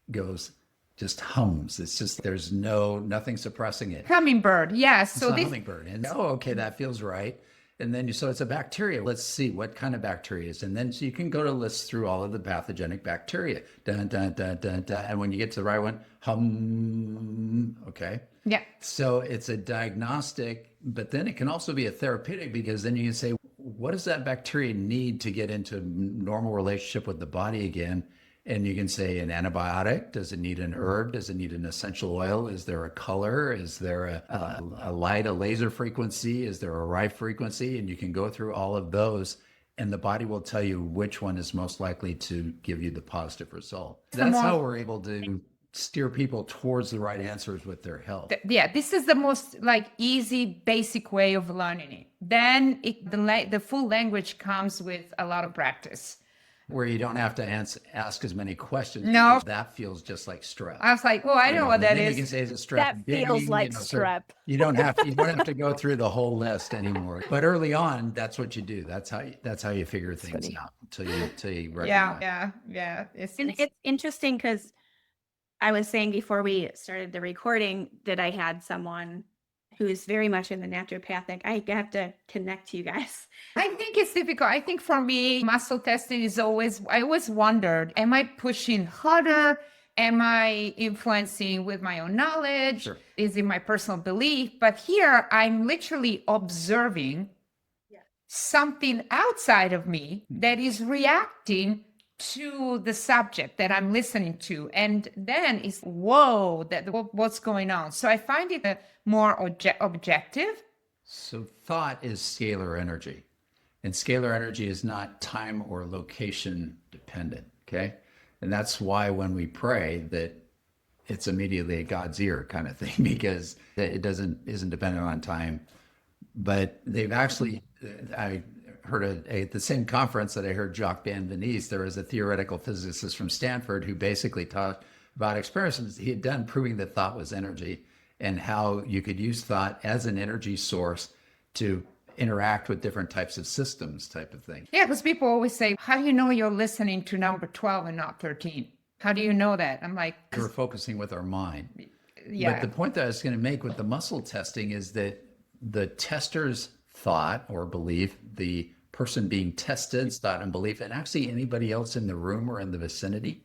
just hums. It's just, there's nothing suppressing it. Hummingbird, yes. It's a hummingbird. And okay, that feels right. And then so it's a bacteria. Let's see what kind of bacteria is. And then so you can go to list through all of the pathogenic bacteria. Dun, dun, dun, dun, dun. And when you get to the right one, hum. Okay. Yeah. So it's a diagnostic, but then it can also be a therapeutic, because then you can say, what does that bacteria need to get into normal relationship with the body again? And you can say an antibiotic. Does it need an herb? Does it need an essential oil? Is there a color? Is there a light, a laser frequency? Is there a right frequency? And you can go through all of those, and the body will tell you which one is most likely to give you the positive result. That's how we're able to steer people towards the right answers with their health. Yeah, this is the most easy, basic way of learning it. Then the full language comes with a lot of practice. Where you don't have to ask as many questions. No. Because that feels just like strep. I was like, oh, I know what that then is. You can say, is it strep? That feels like strep. You don't have to go through the whole list anymore. But early on, that's what you do. That's how you figure things out until you recognize. Yeah. It's interesting because I was saying before we started the recording that I had someone who's very much in the naturopathic. I have to connect to you guys. I think it's difficult. I think for me, muscle testing I always wondered, am I pushing harder? Am I influencing with my own knowledge? Sure. Is it my personal belief? But here I'm literally observing something outside of me that is reacting to the subject that I'm listening to. And then it's, whoa, what's going on? So I find it more objective. So thought is scalar energy. And scalar energy is not time or location dependent, okay? And that's why when we pray that it's immediately at God's ear kind of thing, because it isn't dependent on time. But they've actually, I heard at the same conference that I heard Jacques Van Venise, there was a theoretical physicist from Stanford who basically talked about experiments he had done proving that thought was energy and how you could use thought as an energy source to interact with different types of systems type of thing. Yeah, because people always say, how do you know you're listening to number 12 and not 13? How do you know that? I'm like, we're focusing with our mind. Yeah. But the point that I was going to make with the muscle testing is that the tester's thought or belief, the person being tested's thought and belief, and actually anybody else in the room or in the vicinity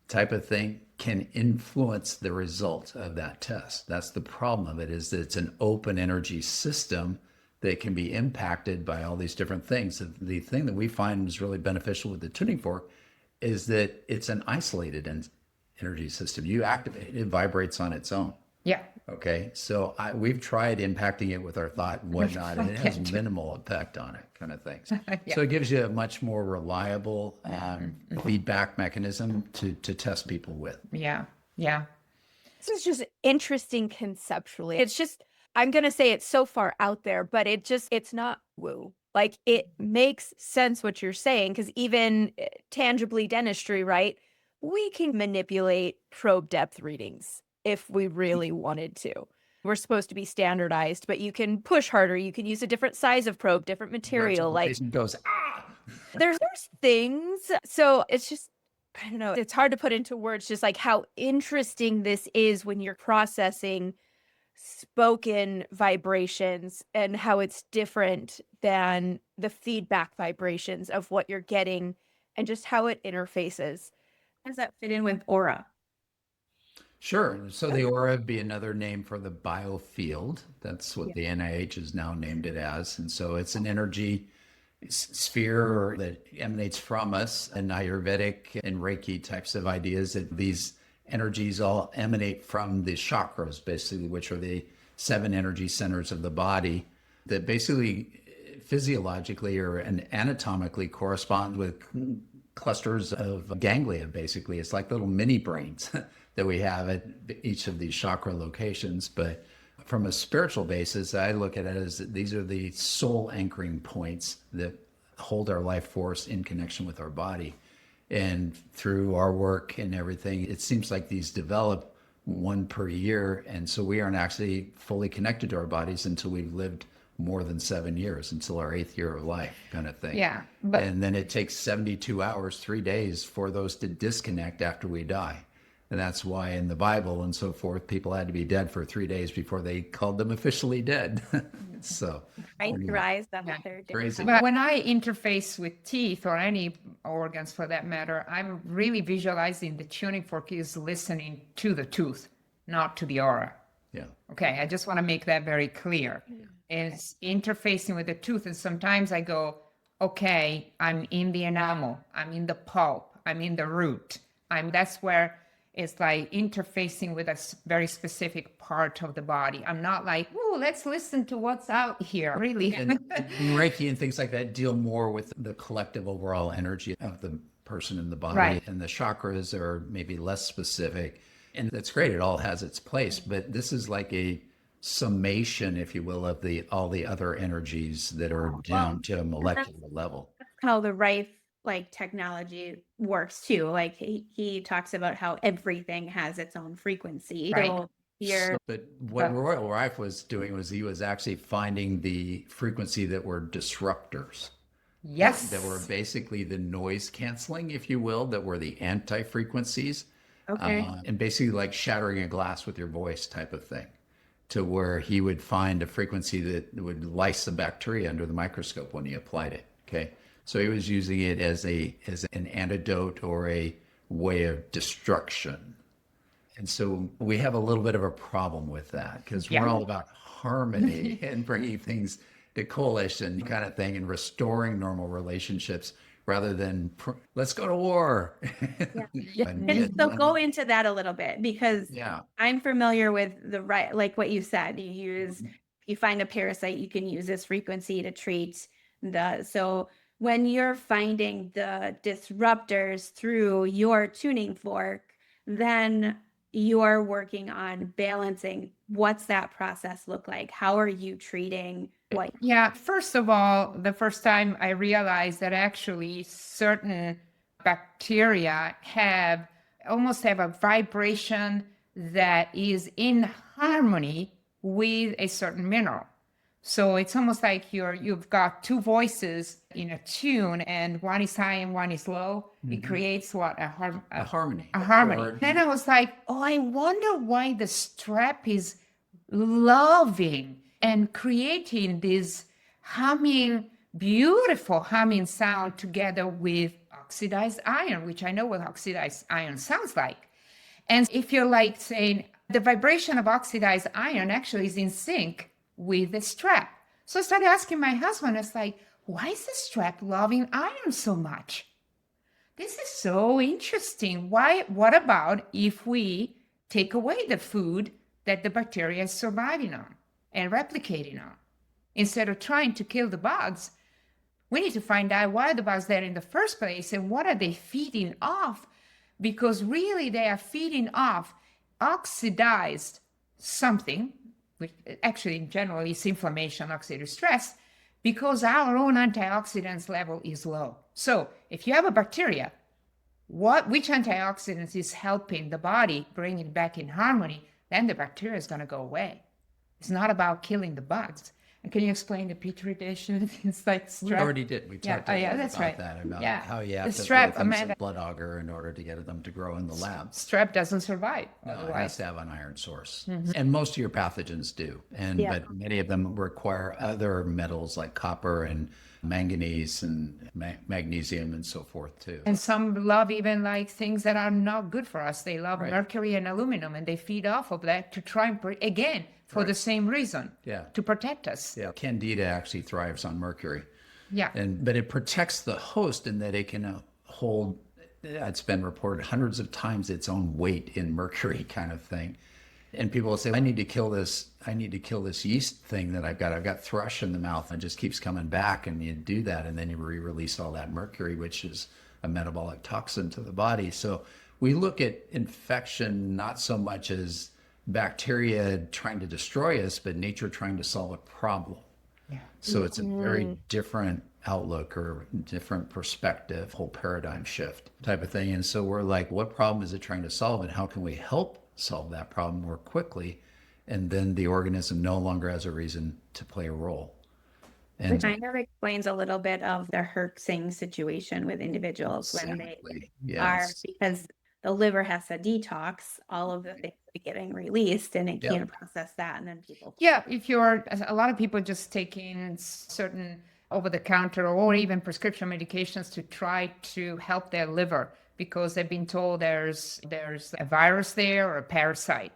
type of thing can influence the result of that test. That's the problem of it, is that it's an open energy system that can be impacted by all these different things. The thing that we find is really beneficial with the tuning fork is that it's an isolated energy system. You activate it, it vibrates on its own. Yeah. Okay, so we've tried impacting it with our thought and whatnot, and it has minimal effect on it, kind of things. Yeah. So it gives you a much more reliable feedback mechanism to test people with. Yeah. This is just interesting conceptually. It's just, I'm going to say it's so far out there, but it's not woo. Like, it makes sense what you're saying, because even tangibly dentistry, right? We can manipulate probe depth readings if we really wanted to. We're supposed to be standardized, but you can push harder. You can use a different size of probe, different material. Like, patient goes, there's things. So it's just, I don't know. It's hard to put into words just like how interesting this is when you're processing spoken vibrations and how it's different than the feedback vibrations of what you're getting and just how it interfaces. How does that fit in with aura? Sure. So the aura would be another name for the biofield. That's what the NIH has now named it as. And so it's an energy sphere that emanates from us, and Ayurvedic and Reiki types of ideas that these energies all emanate from the chakras, basically, which are the 7 energy centers of the body that basically physiologically or anatomically correspond with clusters of ganglia, basically. It's like little mini brains that we have at each of these chakra locations. But from a spiritual basis, I look at it as these are the soul anchoring points that hold our life force in connection with our body. And through our work and everything, it seems like these develop one per year. And so we aren't actually fully connected to our bodies until we've lived more than 7 years, until our 8th year of life, kind of thing. Yeah. But And then it takes 72 hours, 3 days for those to disconnect after we die. And that's why in the Bible and so forth, people had to be dead for 3 days before they called them officially dead. So Right, anyway, rise on the third day. crazy. But when I interface with teeth or any organs for that matter, I'm really visualizing the tuning fork is listening to the tooth, not to the aura. Yeah. Okay, I just want to make that very clear. It's interfacing with the tooth. And sometimes I go, okay, I'm in the enamel, I'm in the pulp, I'm in the root. That's where it's like interfacing with a very specific part of the body. I'm not like, oh, let's listen to what's out here, really. And Reiki and things like that deal more with the collective overall energy of the person in the body. Right. And the chakras are maybe less specific. And that's great. It all has its place. But this is like a summation, if you will, of all the other energies that are down to a molecular level. How the Rife like technology works too. Like he talks about how everything has its own frequency. Right. So you're But what Royal Rife was doing was he was actually finding the frequency that were disruptors. Yes. That were basically the noise canceling, if you will, that were the anti-frequencies. okay. And basically like shattering a glass with your voice type of thing, to where he would find a frequency that would lyse the bacteria under the microscope when he applied it. Okay. So he was using it as an antidote or a way of destruction. And so we have a little bit of a problem with that because we're all about harmony and bringing things to coalition kind of thing and restoring normal relationships rather than let's go to war. And so go into that a little bit because Yeah. I'm familiar with the right, like what you said, you find a parasite, you can use this frequency to treat so when you're finding the disruptors through your tuning fork, then you're working on balancing. What's that process look like? How are you treating what? Yeah, first of all, the first time I realized that actually certain bacteria almost have a vibration that is in harmony with a certain mineral. So it's almost like you've got two voices in a tune, and one is high and one is low. It creates what? A harmony. A harmony. Or- Then I was like, oh, I wonder why the strap is loving and creating this humming, beautiful humming sound together with oxidized iron, which I know what oxidized iron sounds like. And if you're like saying the vibration of oxidized iron actually is in sync with the strap. So I started asking my husband, it's like, why is the strap loving iron so much? This is so interesting. What about if we take away the food that the bacteria is surviving on and replicating on? Instead of trying to kill the bugs, we need to find out why are the bugs there in the first place and what are they feeding off? Because really they are feeding off oxidized something, which actually in general is inflammation, oxidative stress, because our own antioxidants level is low. So if you have a bacteria, which antioxidants is helping the body bring it back in harmony, then the bacteria is going to go away. It's not about killing the bugs. And can you explain the petri dish? It's like We strep. already did. We talked a lot that's about right. that, about Yeah. how you The have to strep, put them Amanda- some blood auger in order to get them to grow in the lab. Strep doesn't survive. No, it has Otherwise, to have an iron source. And most of your pathogens do. But many of them require other metals like copper and manganese and magnesium and so forth too. and some love even like things that are not good for us. They love mercury and aluminum, and they feed off of that to try and again for the same reason. Yeah. To protect us. Yeah, Candida actually thrives on mercury. Yeah. But it protects the host in that it can hold, it's been reported hundreds of times its own weight in mercury kind of thing. And people will say, I need to kill this yeast thing that I've got. I've got thrush in the mouth and it just keeps coming back. And you do that and then you re-release all that mercury, which is a metabolic toxin to the body. So we look at infection not so much as bacteria trying to destroy us, but nature trying to solve a problem. Yeah. So it's a very different outlook or different perspective, whole paradigm shift type of thing. And so we're like, what problem is it trying to solve, and how can we help solve that problem more quickly? And then the organism no longer has a reason to play a role. It And kind of explains a little bit of the herxing situation with individuals when they exactly, are, yes. because the liver has to detox all of the things that are getting released, and it Yep. can't process that, and then people. Yeah, if you're, a lot of people just taking certain over-the-counter or even prescription medications to try to help their liver because they've been told there's a virus there or a parasite.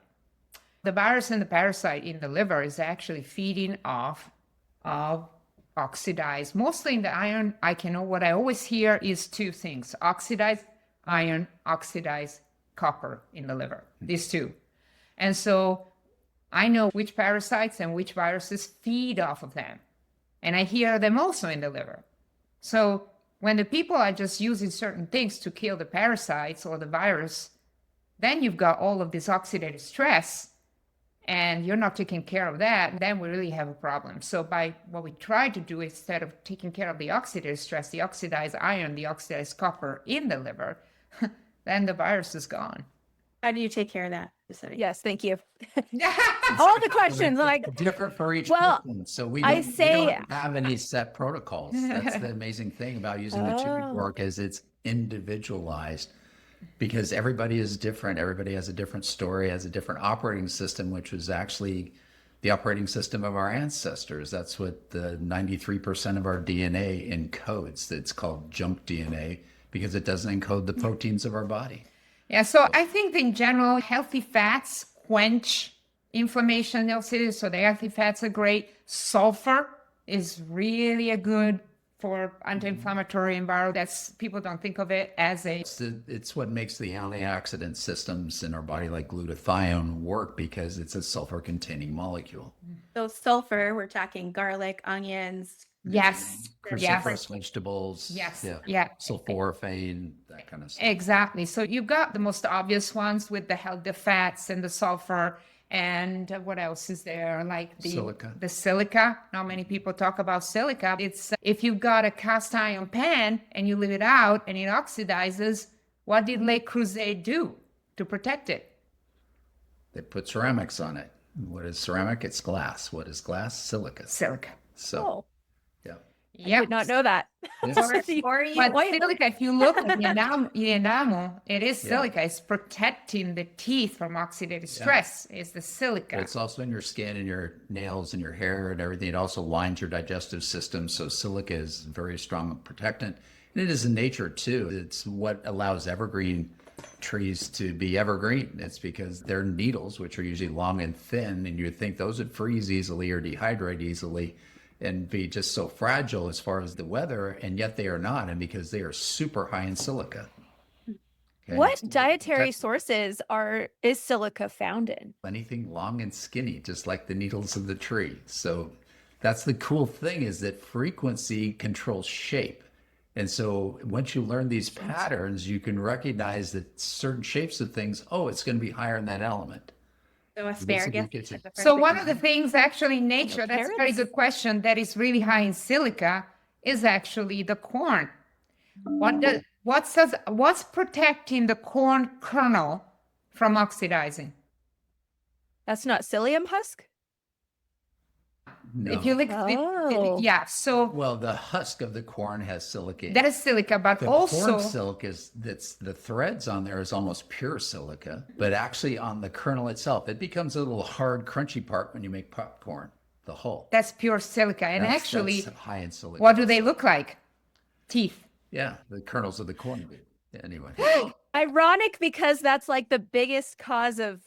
The virus and the parasite in the liver is actually feeding off of oxidized, mostly in the iron. What I always hear is two things: oxidized iron, oxidized copper in the liver, these two. And so I know which parasites and which viruses feed off of them. And I hear them also in the liver. So when the people are just using certain things to kill the parasites or the virus, then you've got all of this oxidative stress and you're not taking care of that, then we really have a problem. So by what we try to do, instead of taking care of the oxidative stress, the oxidized iron, the oxidized copper in the liver, then the virus is gone. How do you take care of that? Yes, thank you. All the questions, like, different for each well, person. So we I don't, say- we don't have any set protocols. That's the amazing thing about using the tube work, is it's individualized because everybody is different. Everybody has a different story, has a different operating system, which was actually the operating system of our ancestors. That's what the 93% of our DNA encodes. It's called junk DNA because it doesn't encode the proteins of our body. Yeah, so I think in general, healthy fats quench inflammation. So the healthy fats are great. Sulfur is really a good for anti-inflammatory environment. That's, people don't think of it as a... It's what makes the antioxidant systems in our body, like glutathione, work, because it's a sulfur-containing molecule. So sulfur, we're talking garlic, onions. Yes. Cruciferous vegetables. Yes. Yeah. Sulforaphane, that kind of stuff. Exactly. So you've got the most obvious ones with the fats and the sulfur. And what else is there? Like the silica. Not many people talk about silica. It's if you've got a cast iron pan and you leave it out and it oxidizes, what did Le Creuset do to protect it? They put ceramics on it. What is ceramic? It's glass. What is glass? Silica. Silica. So, I did not know that. But silica, if you look at the enamel, it is silica. It's protecting the teeth from oxidative stress. Is the silica. But it's also in your skin and your nails and your hair and everything. It also lines your digestive system. So silica is a very strong protectant. And it is in nature too. It's what allows evergreen trees to be evergreen. It's because their needles, which are usually long and thin, and you'd think those would freeze easily or dehydrate easily and be just so fragile as far as the weather, and yet they are not, and because they are super high in silica. Okay? What dietary sources is silica found in? Anything long and skinny, just like the needles of the tree. So that's the cool thing, is that frequency controls shape. And so once you learn these patterns, you can recognize that certain shapes of things, it's going to be higher in that element. So asparagus. So one of the things actually in nature, that's a very good question, that is really high in silica is actually the corn. What's protecting the corn kernel from oxidizing? That's not psyllium husk? No. If you look, Well, the husk of the corn has silica in it. That is silica, but The also corn silk that's the threads on there is almost pure silica, but actually on the kernel itself, it becomes a little hard, crunchy part when you make popcorn. The hull. that's pure silica. And That's actually, high in silica. what do they look like? Teeth. Yeah, the kernels of the corn. Anyway. Ironic, because that's like the biggest cause of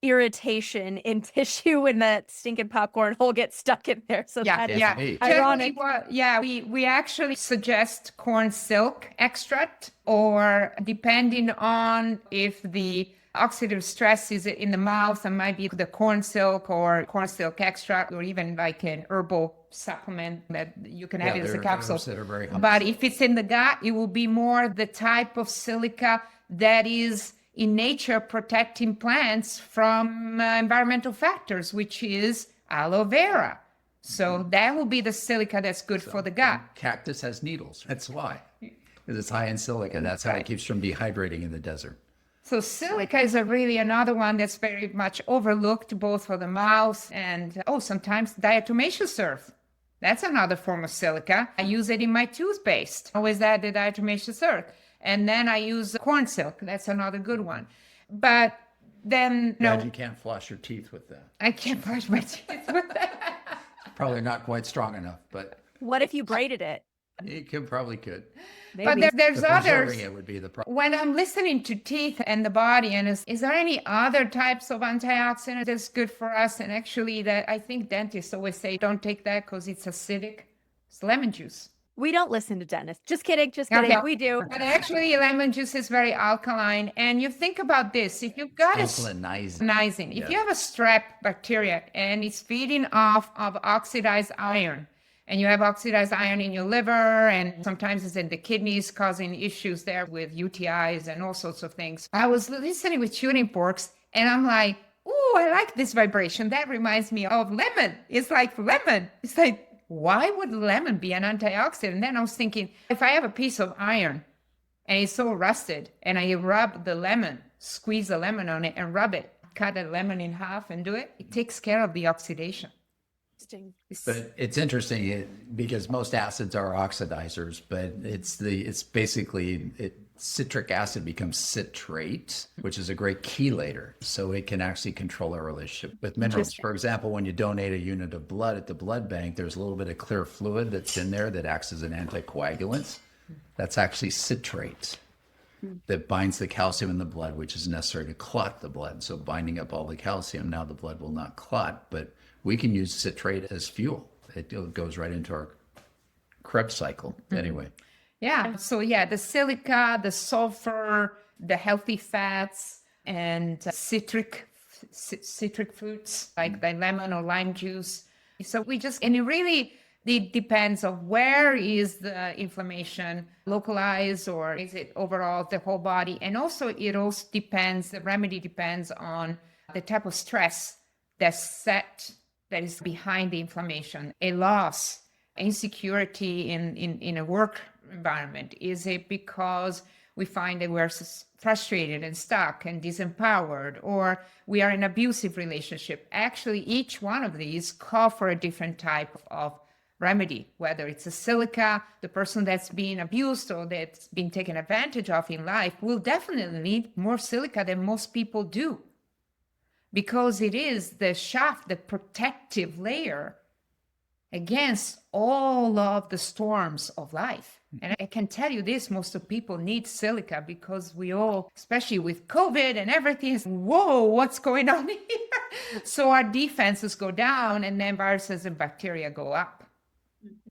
irritation in tissue when that stinking popcorn hole gets stuck in there. So that is ironic. We actually suggest corn silk extract, or depending on if the oxidative stress is in the mouth, and might be the corn silk or corn silk extract, or even like an herbal supplement that you can have it as a capsule. That are very But if it's in the gut, it will be more the type of silica that is in nature protecting plants from environmental factors, which is aloe vera. So that will be the silica that's good for the gut. Cactus has needles. That's why. Because it's high in silica. That's how it keeps from dehydrating in the desert. So silica is really another one that's very much overlooked, both for the mouth and sometimes diatomaceous earth. That's another form of silica. I use it in my toothpaste. Always add the diatomaceous earth. And then I use corn silk. That's another good one. But then, Glad you can't floss your teeth with that. I can't brush my teeth with that. Probably not quite strong enough, but What if you braided it? you probably could. Maybe. But there's But others. preserving it would be the problem. When I'm listening to teeth and the body, and is there any other types of antioxidant that's good for us? And actually, that I think dentists always say, don't take that because it's acidic. It's lemon juice. We don't listen to dentists. Just kidding. Just kidding. Okay. We do. But actually, lemon juice is very alkaline. And you think about this: if you've got Alkalinizing. if you have a strep bacteria and it's feeding off of oxidized iron, and you have oxidized iron in your liver, and sometimes it's in the kidneys, causing issues there with UTIs and all sorts of things. I was listening with tuning forks, and I'm like, "Ooh, I like this vibration. That reminds me of lemon. It's like lemon. It's like, why would lemon be an antioxidant?" And then I was thinking, if I have a piece of iron and it's so rusted, and I rub the lemon, squeeze the lemon on it and rub it, cut a lemon in half and do it, it takes care of the oxidation. But it's interesting because most acids are oxidizers, but it's basically citric acid becomes citrate, which is a great chelator. So it can actually control our relationship with minerals. For example, when you donate a unit of blood at the blood bank, there's a little bit of clear fluid that's in there that acts as an anticoagulant. That's actually citrate that binds the calcium in the blood, which is necessary to clot the blood. So binding up all the calcium, now the blood will not clot, but we can use citrate as fuel. It goes right into our Krebs cycle anyway. Yeah. So yeah, the silica, the sulfur, the healthy fats, and citric fruits like the lemon or lime juice. So and it depends on where is the inflammation localized, or is it overall the whole body? And also it also depends, the remedy depends on the type of stress that is behind the inflammation. A loss, insecurity in a work environment. Is it because we find that we're frustrated and stuck and disempowered, or we are in an abusive relationship? Actually, each one of these call for a different type of remedy, whether it's a silica, the person that's being abused or that's been taken advantage of in life will definitely need more silica than most people do, because it is the shaft, the protective layer against all of the storms of life. And I can tell you this, most of people need silica because we all, especially with COVID and everything, is, whoa, what's going on here? So our defenses go down and then viruses and bacteria go up.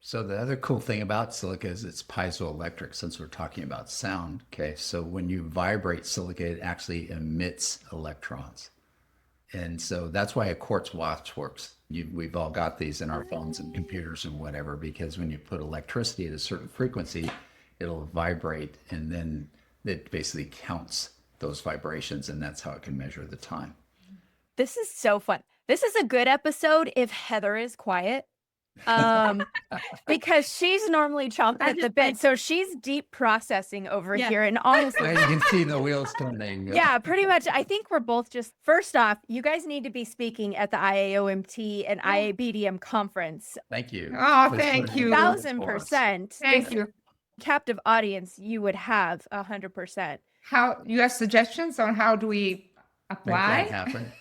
So the other cool thing about silica is it's piezoelectric, since we're talking about sound. Okay, so when you vibrate silica, it actually emits electrons. And so that's why a quartz watch works. We've all got these in our phones and computers and whatever, because when you put electricity at a certain frequency, it'll vibrate, and then it basically counts those vibrations, and that's how it can measure the time. This is so fun. This is a good episode if Heather is quiet. Because she's normally chomping at the bit, so she's deep processing over here. And honestly, you can see the wheels turning. Yeah, pretty much. I think we're both just, first off, you guys need to be speaking at the IAOMT and IABDM conference. Thank you. Oh, thank you. 1,000%. Thank you. Captive audience you would have 100%. How you have suggestions on how do we apply? Make that happen.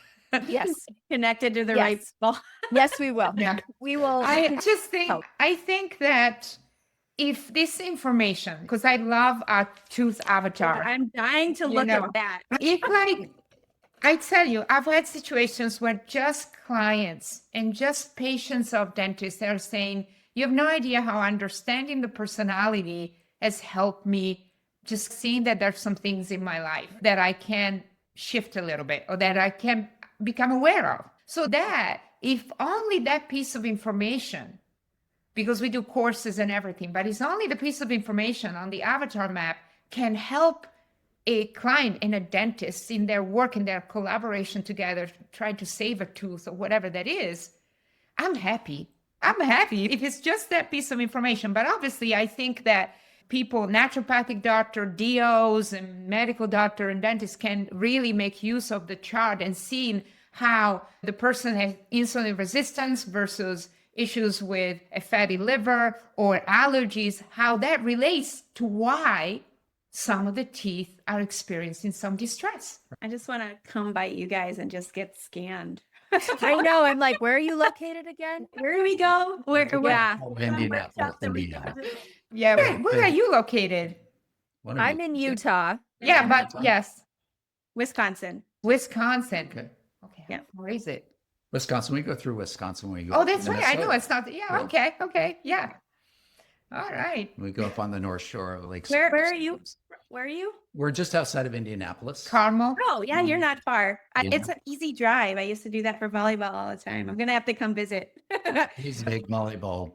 Yes. Connected to the Yes. right spot. Yes, we will. Yeah. We will. I think that if this information, because I love our tooth avatar. I'm dying to look at that. If I tell you, I've had situations where just clients and just patients of dentists are saying, you have no idea how understanding the personality has helped me, just seeing that there's some things in my life that I can shift a little bit or that I can become aware of. So that if only that piece of information, because we do courses and everything, but it's only the piece of information on the avatar map can help a client and a dentist in their work, in their collaboration together, trying to save a tooth or whatever that is, I'm happy. I'm happy if it's just that piece of information. But obviously, I think that people, naturopathic doctor, DOs, and medical doctor and dentists can really make use of the chart and seeing how the person has insulin resistance versus issues with a fatty liver or allergies, how that relates to why some of the teeth are experiencing some distress. I just want to come by you guys and just get scanned. I know. I'm like, where are you located again? Where do we go? Yeah. Oh, Indianapolis, Indiana. Yeah, where are you located? One of I'm you- in Utah. Yeah, but yes, Wisconsin. Wisconsin. Okay. Okay, Yeah. where is it? Wisconsin. We go through Wisconsin when we go. Oh, up that's to right. I know Minnesota. it's not. Yeah, Yeah. okay, yeah. All right. We go up on the North Shore of Lake. Where Superior. are you? Where are you? We're just outside of Indianapolis. Carmel. Oh, yeah, you're not far. Yeah. It's an easy drive. I used to do that for volleyball all the time. I'm going to have to come visit. He's a big volleyball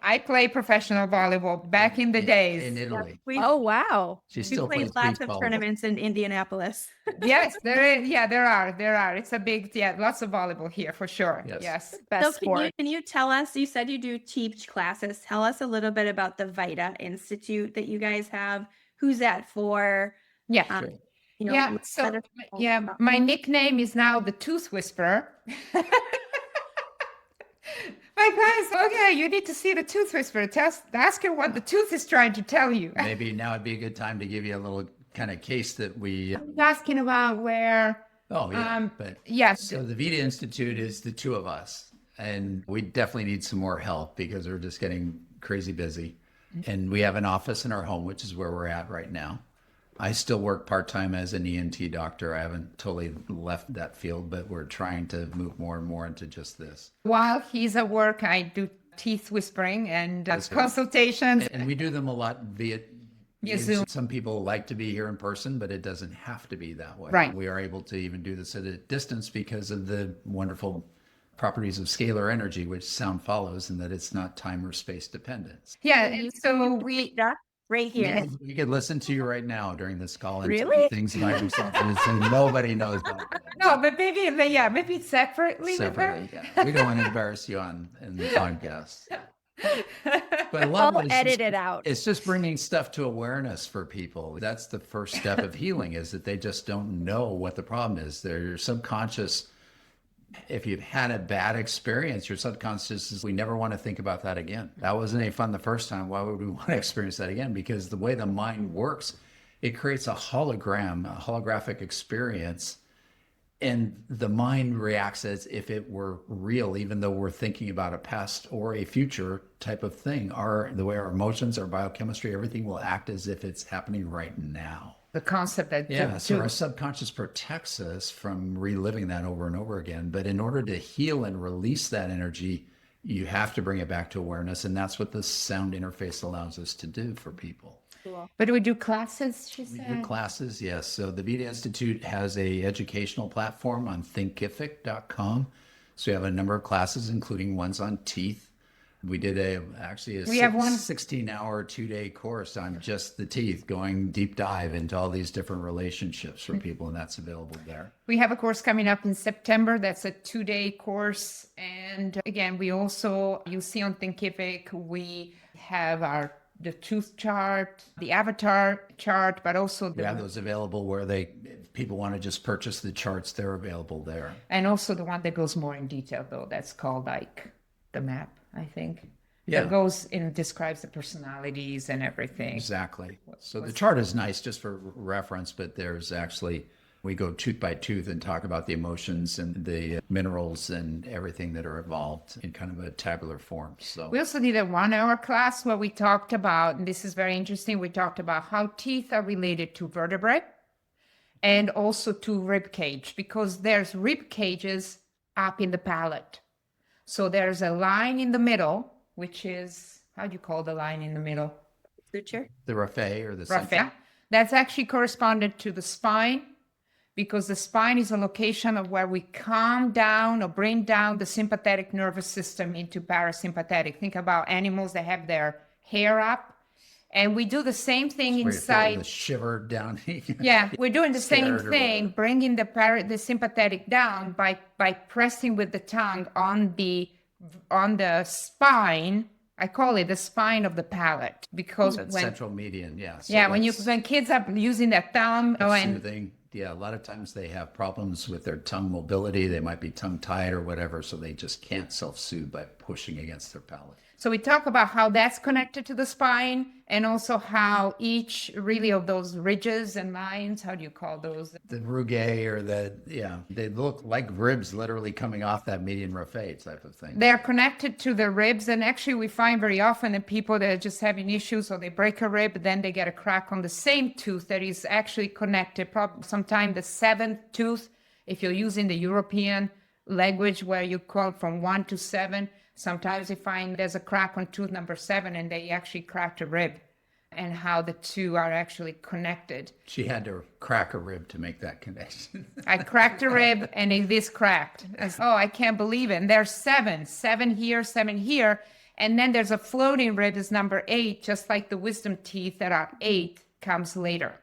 I play professional volleyball back in the days. in Italy. We, Oh, wow. She we still played plays lots beach of volleyball. tournaments in Indianapolis. Yes, there are. It's a big, lots of volleyball here for sure. Yes. Yes. Best So sport. can you tell us, you said you do teach classes. Tell us a little bit about the Vita Institute that you guys have. Who's that for? Yeah. Um, Sure. you know, Yeah. let So us know yeah, about- my nickname is now the Tooth Whisperer. My clients, okay, you need to see the Tooth Whisperer. Ask her what the tooth is trying to tell you. Maybe now would be a good time to give you a little kind of case that we. Asking about where. Oh yeah, Um, but Yes. so the Vita Institute is the two of us, and we definitely need some more help because we're just getting crazy busy. And we have an office in our home, which is where we're at right now. I still work part-time as an ENT doctor. I haven't totally left that field, but we're trying to move more and more into just this. While he's at work, I do teeth whispering and That's good. consultations. And we do them a lot via Zoom. Some people like to be here in person, but it doesn't have to be that way. Right. We are able to even do this at a distance because of the wonderful properties of scalar energy, which sound follows, and that it's not time or space dependent. Yeah, and so we right here. We could listen to you right now during this call and tell Really? you things about yourself and nobody knows about it. no, but maybe separately. Separately, yeah. We don't want to embarrass you in the podcast. But a lot I'll of it is edit just- it out. It's just bringing stuff to awareness for people. That's the first step of healing, is that they just don't know what the problem is. Their subconscious, if you've had a bad experience, your subconscious is, we never want to think about that again. That wasn't any fun the first time. Why would we want to experience that again? Because the way the mind works, it creates a hologram, a holographic experience. And the mind reacts as if it were real, even though we're thinking about a past or a future type of thing. The way our emotions, our biochemistry, everything will act as if it's happening right now. The concept that Yeah, so our subconscious protects us from reliving that over and over again. But in order to heal and release that energy, you have to bring it back to awareness. And that's what the sound interface allows us to do for people. But we do classes, she We said. do classes, yes. So the Vita Institute has a educational platform on thinkific.com. So we have a number of classes, including ones on teeth. We did We have one- 16-hour 2-day course on just the teeth, going deep dive into all these different relationships for people, and that's available there. We have a course coming up in September. That's a 2-day course. And again, we also, you see on Thinkific, we have the tooth chart, the avatar chart, but also We have those available where if people want to just purchase the charts, they're available there. and also the one that goes more in detail, though. That's called like the map, I think. Yeah. That goes and describes the personalities and everything. Exactly. So the chart is nice just for reference, but there's actually, we go tooth by tooth and talk about the emotions and the minerals and everything that are involved in kind of a tabular form. So We also did a 1-hour class where we talked about, and this is very interesting, we talked about how teeth are related to vertebrae and also to rib cage, because there's rib cages up in the palate. So there's a line in the middle, which is, how do you call the line in the middle? Suture. the raphe or the Raphe. That's actually corresponded to the spine, because the spine is a location of where we calm down or bring down the sympathetic nervous system into parasympathetic. Think about animals that have their hair up. And we do the same thing where you feel inside. the shiver down. Yeah, we're doing the same Scared or thing, bringing the sympathetic down by pressing with the tongue on the on the spine. I call it the spine of the palate because That when central median, yeah. So yeah, when that's kids are using their thumb, and soothing. Yeah, a lot of times they have problems with their tongue mobility. They might be tongue tied or whatever, so they just can't self-soothe by pushing against their palate. so we talk about how that's connected to the spine, and also how each really of those ridges and lines, how do you call those? The rugae or they look like ribs literally coming off that median raphe type of thing. They're connected to the ribs, and actually we find very often that people that are just having issues, or they break a rib, then they get a crack on the same tooth that is actually connected, sometimes the seventh tooth, if you're using the European language where you call from 1 to 7. Sometimes you find there's a crack on tooth number 7 and they actually cracked a rib, and how the two are actually connected. She had to crack a rib to make that connection. I cracked a rib and it is cracked. I can't believe it. And there's 7 here, 7 here. And then there's a floating rib is number 8, just like the wisdom teeth that are 8 comes later.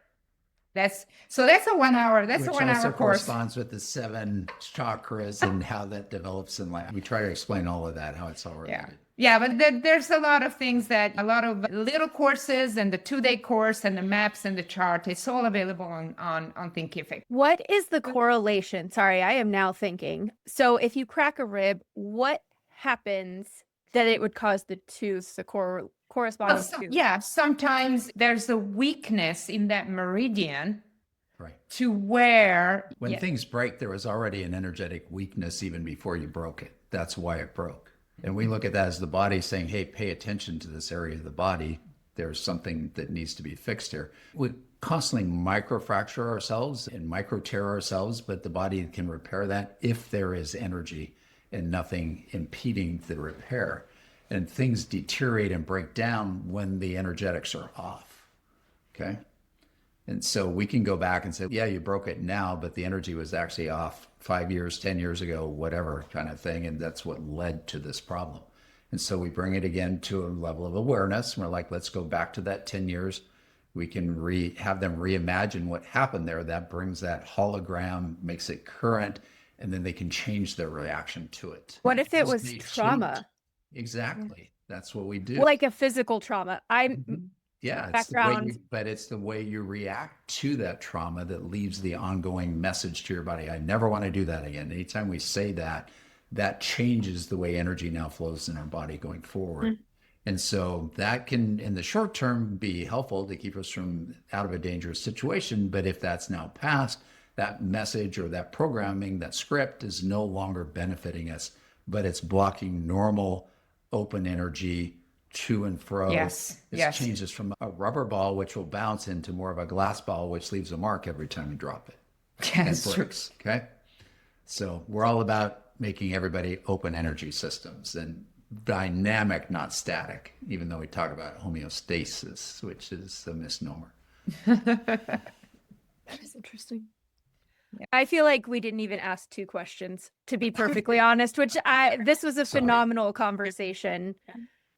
That's a 1 hour. That's Which a 1 hour also course. corresponds with the 7 chakras and how that develops in life. We try to explain all of that, how it's all related. Yeah, but there's a lot of things a lot of little courses, and the 2-day course and the maps and the chart. It's all available on Thinkific. What is the correlation? Sorry, I am now thinking. So if you crack a rib, what happens that it would cause the tooth to correspond to? Yeah, sometimes there's a weakness in that meridian, Right. to where When things break, there was already an energetic weakness even before you broke it. That's why it broke. And we look at that as the body saying, hey, pay attention to this area of the body. There's something that needs to be fixed here. We constantly microfracture ourselves and micro tear ourselves, but the body can repair that if there is energy and nothing impeding the repair. And things deteriorate and break down when the energetics are off. Okay. And so we can go back and say, yeah, you broke it now, but the energy was actually off 5 years, 10 years ago, whatever kind of thing. And that's what led to this problem. And so we bring it again to a level of awareness. And we're like, let's go back to that 10 years. We can have them reimagine what happened there. That brings that hologram, makes it current, and then they can change their reaction to it. What if it was trauma? Exactly. That's what we do. Like a physical trauma. Yeah, it's the way you react to that trauma that leaves the ongoing message to your body. I never want to do that again. Anytime we say that, that changes the way energy now flows in our body going forward. And so that can, in the short term, be helpful to keep us out of a dangerous situation. But if that's now passed, that message or that programming, that script is no longer benefiting us, but it's blocking normal open energy to and fro. It changes from a rubber ball, which will bounce, into more of a glass ball, which leaves a mark every time you drop it. That's true. Okay. So we're all about making everybody open energy systems and dynamic, not static, even though we talk about homeostasis, which is a misnomer. That is interesting. I feel like we didn't even ask 2 questions, to be perfectly honest, this was a phenomenal conversation.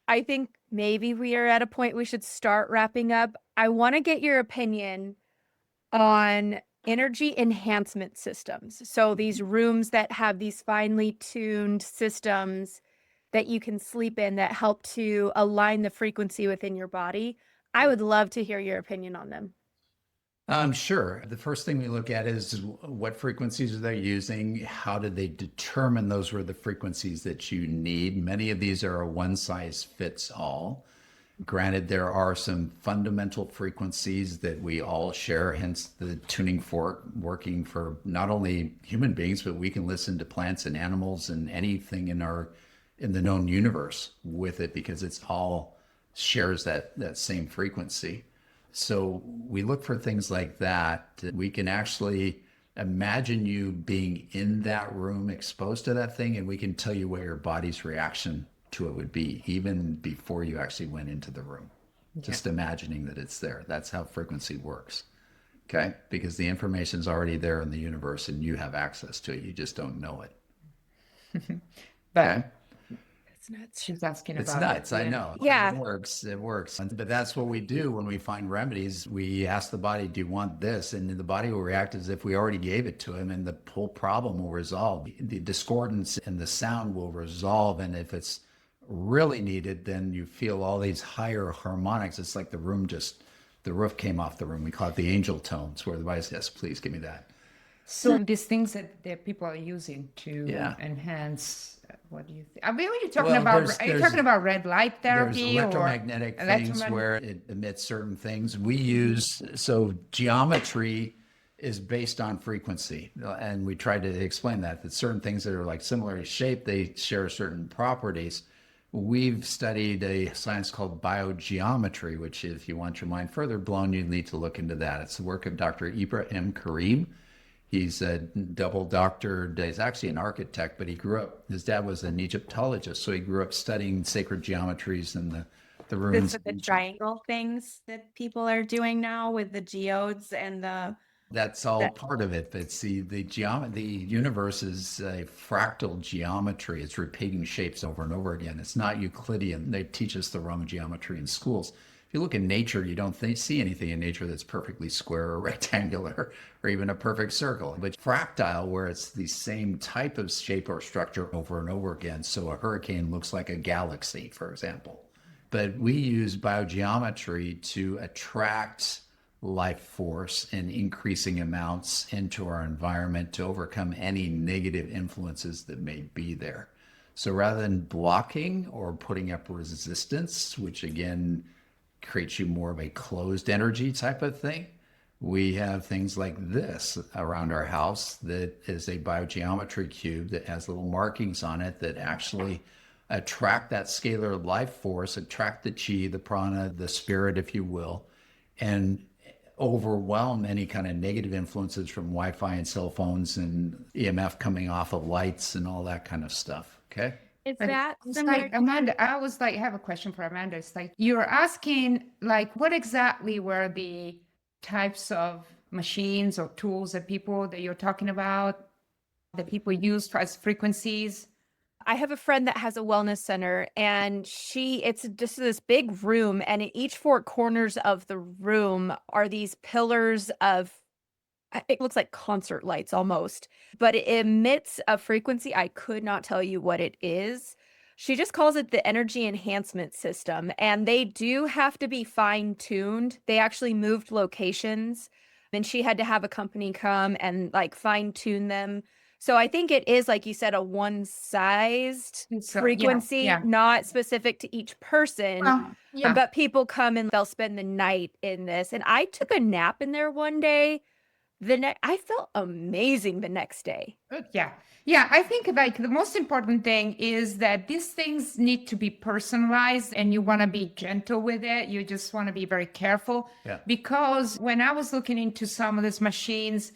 I think maybe we are at a point we should start wrapping up. I want to get your opinion on energy enhancement systems. So these rooms that have these finely tuned systems that you can sleep in that help to align the frequency within your body. I would love to hear your opinion on them. Sure. The first thing we look at is what frequencies are they using? How did they determine those were the frequencies that you need? Many of these are a one size fits all. Granted, there are some fundamental frequencies that we all share, hence the tuning fork working for not only human beings, but we can listen to plants and animals and anything in the known universe with it, because it's all shares that same frequency. So we look for things like that. We can actually imagine you being in that room exposed to that thing, and we can tell you what your body's reaction to it would be, even before you actually went into the room. Just imagining that it's there. That's how frequency works. Okay? Because the information's already there in the universe and you have access to it. You just don't know it. But nuts. She's asking It's about nuts, it. I know. Yeah. It works. It works. But that's what we do when we find remedies. We ask the body, do you want this? And the body will react as if we already gave it to him, and the whole problem will resolve. The discordance in the sound will resolve. And if it's really needed, then you feel all these higher harmonics. It's like the roof came off the room. We call it the angel tones, where the body says, yes, please give me that. So these things that people are using to Yeah. enhance, what do you think? I mean, are you talking Well, about? Are you talking about red light There's therapy electromagnetic things where it emits certain things. We use, so geometry is based on frequency. And we try to explain that certain things that are like similarly shaped, they share certain properties. We've studied a science called biogeometry, which if you want your mind further blown, you need to look into that. It's the work of Dr. Ibrahim Karim. He's a double doctored, he's actually an architect, but his dad was an Egyptologist, so he grew up studying sacred geometries and the runes. The triangle things that people are doing now with the geodes and That's all part of it. But see, the universe is a fractal geometry. It's repeating shapes over and over again. It's not Euclidean. They teach us the wrong geometry in schools. If you look in nature, you don't see anything in nature that's perfectly square or rectangular or even a perfect circle. But fractile, where it's the same type of shape or structure over and over again. So a hurricane looks like a galaxy, for example. But we use biogeometry to attract life force in increasing amounts into our environment to overcome any negative influences that may be there. So rather than blocking or putting up resistance, which again creates you more of a closed energy type of thing, we have things like this around our house that is a biogeometry cube that has little markings on it that actually attract that scalar life force, attract the chi, the prana, the spirit, if you will, and overwhelm any kind of negative influences from Wi-Fi and cell phones and EMF coming off of lights and all that kind of stuff. Okay. is But that it's similar? like, Amanda, I was like, I have a question for Amanda. It's like, you're asking, like, what exactly were the types of machines or tools that you're talking about, that people use as frequencies? I have a friend that has a wellness center, and it's just this big room, and in each four corners of the room are these pillars of, it looks like concert lights almost, but it emits a frequency. I could not tell you what it is. She just calls it the energy enhancement system, and they do have to be fine-tuned. They actually moved locations, and she had to have a company come and like fine-tune them. So I think it is, like you said, a one-sized frequency, yeah. not specific to each person. Well, yeah. But people come and they'll spend the night in this. And I took a nap in there one day. I felt amazing the next day. Yeah. Yeah. I think like the most important thing is that these things need to be personalized, and you want to be gentle with it. You just want to be very careful. Yeah. Because when I was looking into some of these machines,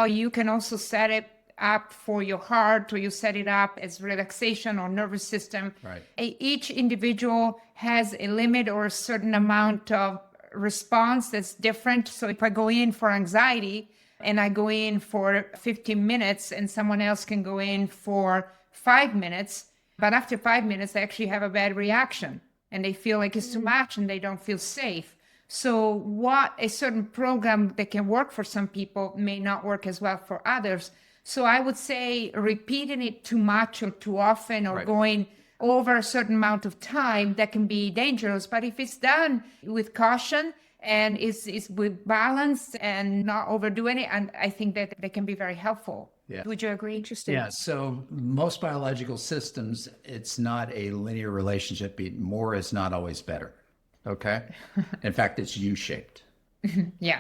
you can also set it up for your heart, or you set it up as relaxation or nervous system. Right. Each individual has a limit or a certain amount of response that's different. So if I go in for anxiety and I go in for 15 minutes, and someone else can go in for 5 minutes, but after 5 minutes, they actually have a bad reaction and they feel like it's too much and they don't feel safe. So what a certain program that can work for some people may not work as well for others. So I would say repeating it too much or too often, or going over a certain amount of time, that can be dangerous. But if it's done with caution and is with balance and not overdoing it, and I think that they can be very helpful. Yeah. Would you agree? Interesting. Yeah. So most biological systems, it's not a linear relationship. More is not always better. Okay. In fact, it's U-shaped. Yeah.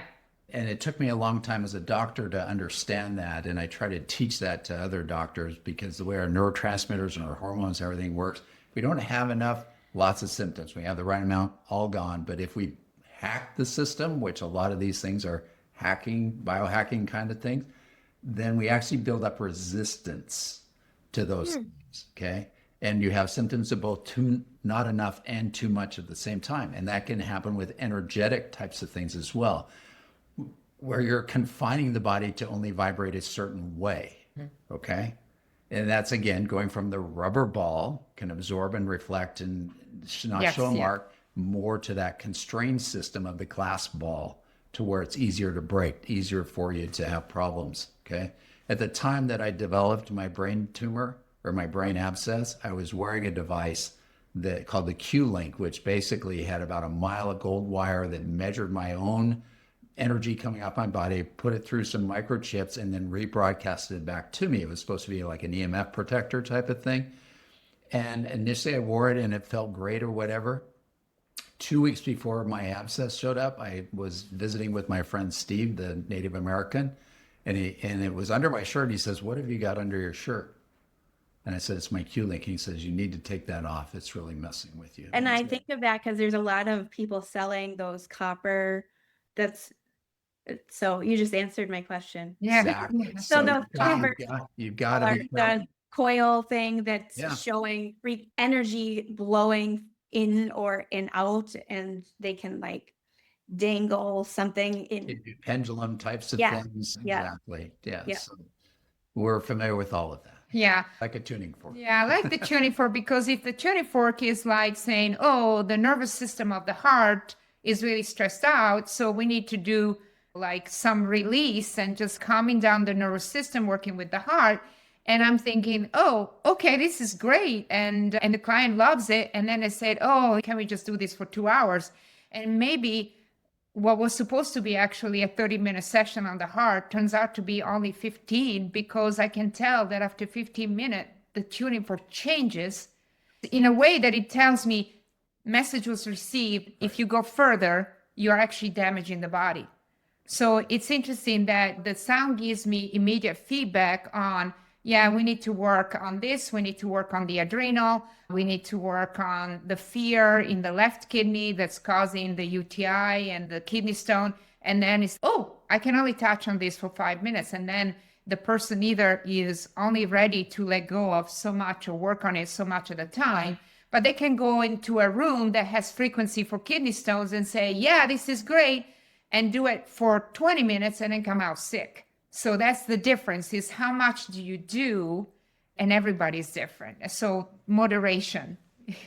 And it took me a long time as a doctor to understand that. And I try to teach that to other doctors, because the way our neurotransmitters and our hormones, everything works, we don't have enough, lots of symptoms. We have the right amount, all gone. But if we hack the system, which a lot of these things are hacking, biohacking kind of things, then we actually build up resistance to those things. Okay. And you have symptoms of both not enough and too much at the same time. And that can happen with energetic types of things as well, where you're confining the body to only vibrate a certain way. Okay. And that's again going from the rubber ball, can absorb and reflect and not Yes, show a yeah. mark, more to that constrained system of the glass ball to where it's easier to break, easier for you to have problems. Okay. At the time that I developed my brain tumor or my brain abscess, I was wearing a device that called the Q-Link, which basically had about a mile of gold wire that measured my own energy coming off my body, put it through some microchips, and then rebroadcasted it back to me. It was supposed to be like an EMF protector type of thing. And initially I wore it and it felt great or whatever. 2 weeks before my abscess showed up, I was visiting with my friend Steve, the Native American, and it was under my shirt. He says, "What have you got under your shirt?" And I said, "It's my Q-Link." He says, "You need to take that off. It's really messing with you." And I think of that because there's a lot of people selling those copper. That's so you just answered my question. Yeah. Exactly. So those copper You've got to be the coil thing that's Yeah. showing energy blowing in or in out, and they can like dangle something in. pendulum types of Yeah, things. yeah. Exactly. Yeah. Yeah. So we're familiar with all of that. Yeah. Like a tuning fork. Yeah, I like the tuning fork because if the tuning fork is like saying, oh, the nervous system of the heart is really stressed out, so we need to do like some release and just calming down the nervous system, working with the heart. And I'm thinking, oh, okay, this is great. And the client loves it. And then they said, oh, can we just do this for 2 hours? And maybe what was supposed to be actually a 30-minute session on the heart turns out to be only 15, because I can tell that after 15 minutes, the tuning fork changes in a way that it tells me message was received. If you go further, you're actually damaging the body. So it's interesting that the sound gives me immediate feedback on, yeah, we need to work on this. We need to work on the adrenal. We need to work on the fear in the left kidney that's causing the UTI and the kidney stone. And then it's, oh, I can only touch on this for 5 minutes. And then the person either is only ready to let go of so much or work on it so much at a time, but they can go into a room that has frequency for kidney stones and say, yeah, this is great, and do it for 20 minutes and then come out sick. So that's the difference, is how much do you do, and everybody's different. So moderation,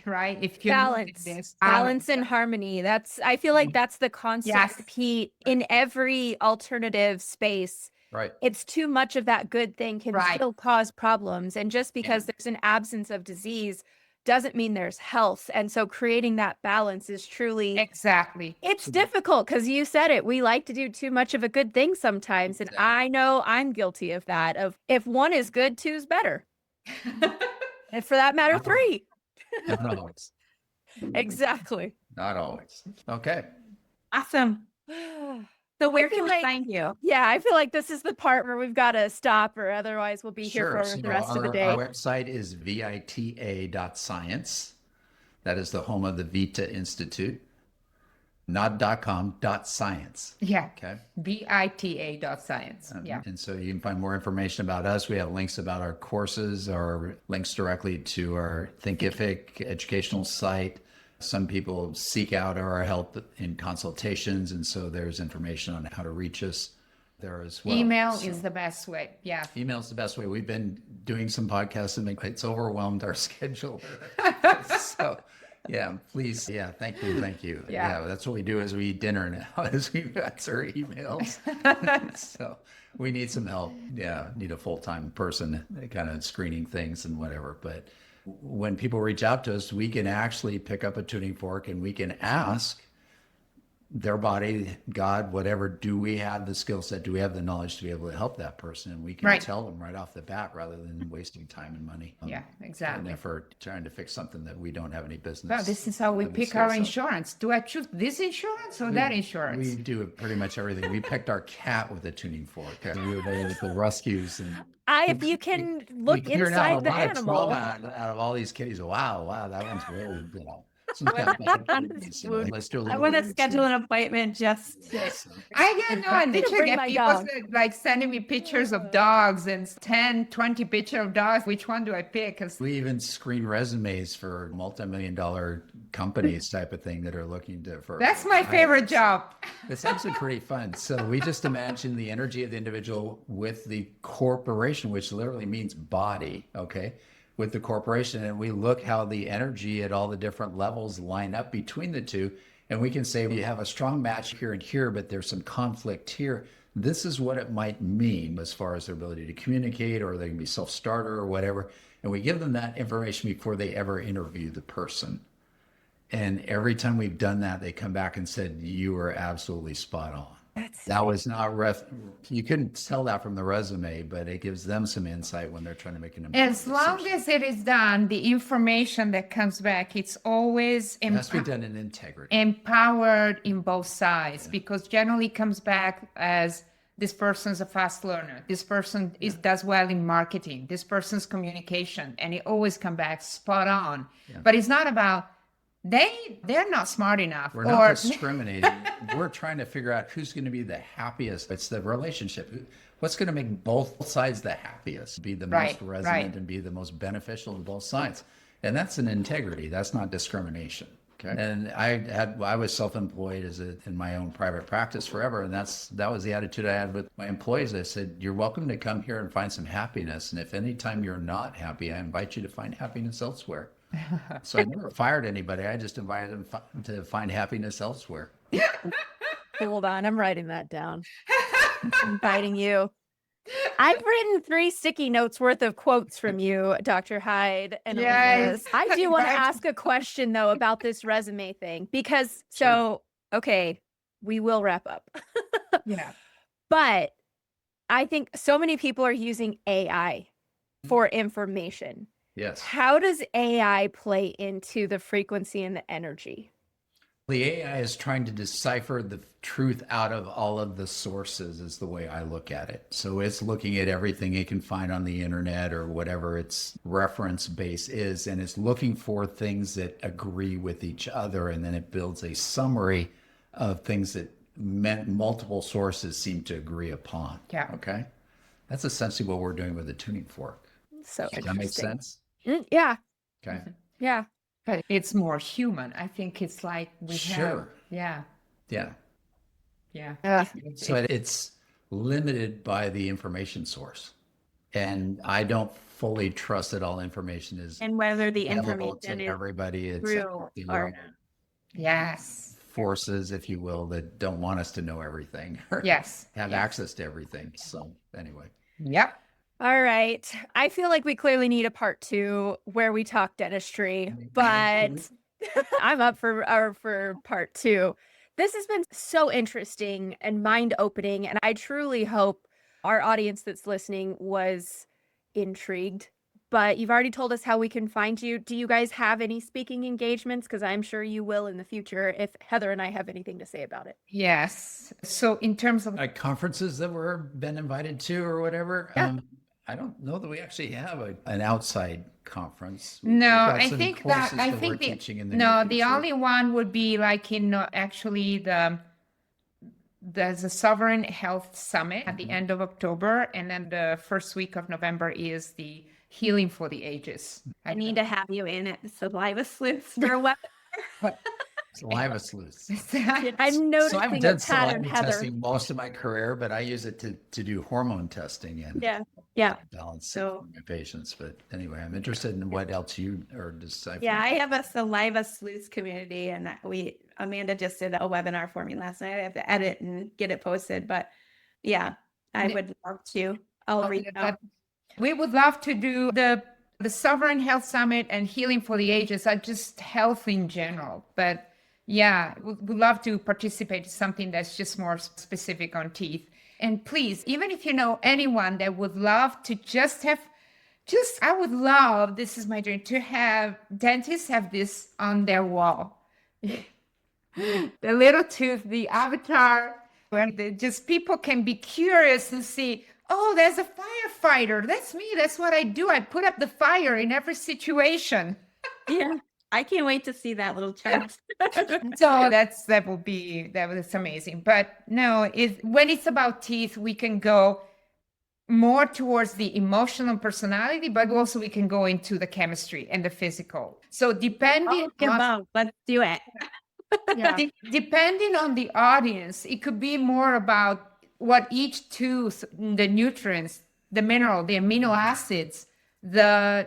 right? If you balance and harmony. I feel like that's the concept, Yes. Pete, in every alternative space. Right. It's too much of that good thing can Right. still cause problems. And just because there's an absence of disease doesn't mean there's health. And so creating that balance is truly Exactly. It's difficult because you said it. We like to do too much of a good thing sometimes. And I know I'm guilty of that. Of if one is good, two's better. And for that matter, three. Not always. Exactly. Not always. Okay. Awesome. So where feel can we like- find you? Yeah, I feel like this is the part where we've got to stop, or otherwise we'll be here for So the rest of the our day. website is vita.science. That is the home of the Vita Institute. Not .com, .science. Yeah. Okay. VITA.science. Yeah. And so you can find more information about us. We have links about our courses, or links directly to our Thinkific educational site. Some people seek out our help in consultations, and so there's information on how to reach us there as well. Email So is the best way. Yeah. email's the best way. We've been doing some podcasts and it's overwhelmed our schedule. So yeah, please. Yeah. Thank you. Yeah. That's what we do as we eat dinner now, is we answer emails. So we need some help. Yeah. Need a full-time person kind of screening things and whatever. But when people reach out to us, we can actually pick up a tuning fork and we can ask their body, God, whatever, do we have the skill set? Do we have the knowledge to be able to help that person? And we can Right. tell them right off the bat, rather than wasting time and money. Yeah, exactly. And effort trying to fix something that we don't have any business. Well, this is how we having pick skill our set. insurance. Do I choose this insurance or that insurance? We do pretty much everything. We picked our cat with a tuning fork. We were there with the rescues, and If you can we look cleared out inside a the lot of animal. trauma out of all these kitties. Wow, that one's really, Let's do a I little want to bit. schedule an appointment just to. Yes. I get no, and I'm gonna bring get my people dog. like sending me pictures of dogs and 10, 20 pictures of dogs. Which one do I pick? 'Cause We even screen resumes for multi-million-dollar companies type of thing that are looking to for. that's my favorite job. It's actually pretty fun. So we just imagine the energy of the individual with the corporation, which literally means body, okay, with the corporation. And we look how the energy at all the different levels line up between the two. And we can say we have a strong match here and here, but there's some conflict here. This is what it might mean as far as their ability to communicate, or they can be self-starter or whatever. And we give them that information before they ever interview the person. And every time we've done that, they come back and said, you were absolutely spot on. That was not you couldn't tell that from the resume, but it gives them some insight when they're trying to make an important As long decision. as it is done, the information that comes back, it's always It has to be done in integrity. empowered in both sides, because generally comes back as this person's a fast learner. This person does well in marketing. This person's communication, and it always come back spot on. But it's not about they're not smart enough. We're not discriminating. We're trying to figure out who's going to be the happiest. It's the relationship. What's going to make both sides the happiest, be the most resonant and be the most beneficial to both sides. And that's an integrity. That's not discrimination. Okay. And I was self-employed in my own private practice forever. And that was the attitude I had with my employees. I said, you're welcome to come here and find some happiness. And if anytime you're not happy, I invite you to find happiness elsewhere. So I never fired anybody. I just invited them to find happiness elsewhere. Hold on, I'm writing that down. I'm inviting you. I've written 3 sticky notes worth of quotes from you, Dr. Hyde. And Yes. I do want to ask a question, though, about this resume thing, because okay, we will wrap up. Yeah. But I think so many people are using AI for information. Yes. How does AI play into the frequency and the energy? The AI is trying to decipher the truth out of all of the sources is the way I look at it. So it's looking at everything it can find on the internet or whatever its reference base is, and it's looking for things that agree with each other. And then it builds a summary of things that multiple sources seem to agree upon. Yeah. Okay. That's essentially what we're doing with the tuning fork. So Does that make sense? Yeah. Okay. Yeah. But it's more human. I think it's like we have. Yeah. Yeah. Yeah. So it's limited by the information source. And I don't fully trust that all information is And whether the available information to is everybody. It's true the or not. Yes. forces, if you will, that don't want us to know everything or Yes. have access to everything. So anyway. Yep. All right. I feel like we clearly need a part 2 where we talk dentistry, but I'm up for part 2. This has been so interesting and mind-opening, and I truly hope our audience that's listening was intrigued. But you've already told us how we can find you. Do you guys have any speaking engagements? Because I'm sure you will in the future if Heather and I have anything to say about it. Yes. So in terms of Like conferences that we're been invited to or whatever. Yeah. I don't know that we actually have an outside conference. No, We've got I some think courses that I we're think teaching in the near no, the future. only one would be like in actually there's a Sovereign Health Summit at the end of October, and then the first week of November is the Healing for the Ages. I need to have you in at the Saliva Sleuth for a webinar. Saliva sleuths. I'm So noticing I've a done pattern, saliva Heather. testing most of my career, but I use it to do hormone testing and Yeah. balance So- my patients. But anyway, I'm interested in what else you are deciphering. Yeah, I have a Saliva Sleuth community, and Amanda just did a webinar for me last night. I have to edit and get it posted, but yeah, I would love to. I'll reach out. We would love to do the Sovereign Health Summit and Healing for the Ages, just health in general. But yeah, we'd love to participate in something that's just more specific on teeth. And please, even if you know anyone that would love to I would love, this is my dream, to have dentists have this on their wall. The little tooth, the avatar, where people can be curious and see, oh, there's a firefighter. That's me. That's what I do. I put up the fire in every situation. Yeah. I can't wait to see that little chart. So that's amazing. But no, when it's about teeth, we can go more towards the emotional personality, but also we can go into the chemistry and the physical. So depending Let's do it. depending on the audience, it could be more about what each tooth, the nutrients, the mineral, the amino acids,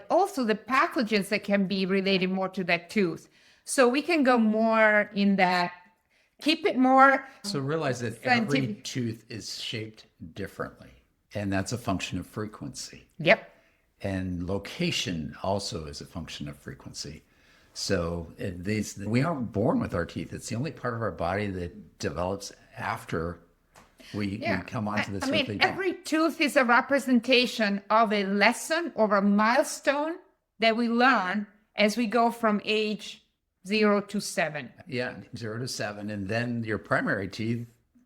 also the pathogens that can be related more to that tooth. So we can go more in that, keep it more. So realize that every tooth is shaped differently, and that's a function of frequency. Yep. And location also is a function of frequency. So we aren't born with our teeth. It's the only part of our body that develops after we come onto this. Every tooth is a representation of a lesson or a milestone that we learn as we go from age 0 to 7. Yeah, 0 to 7. And then your primary teeth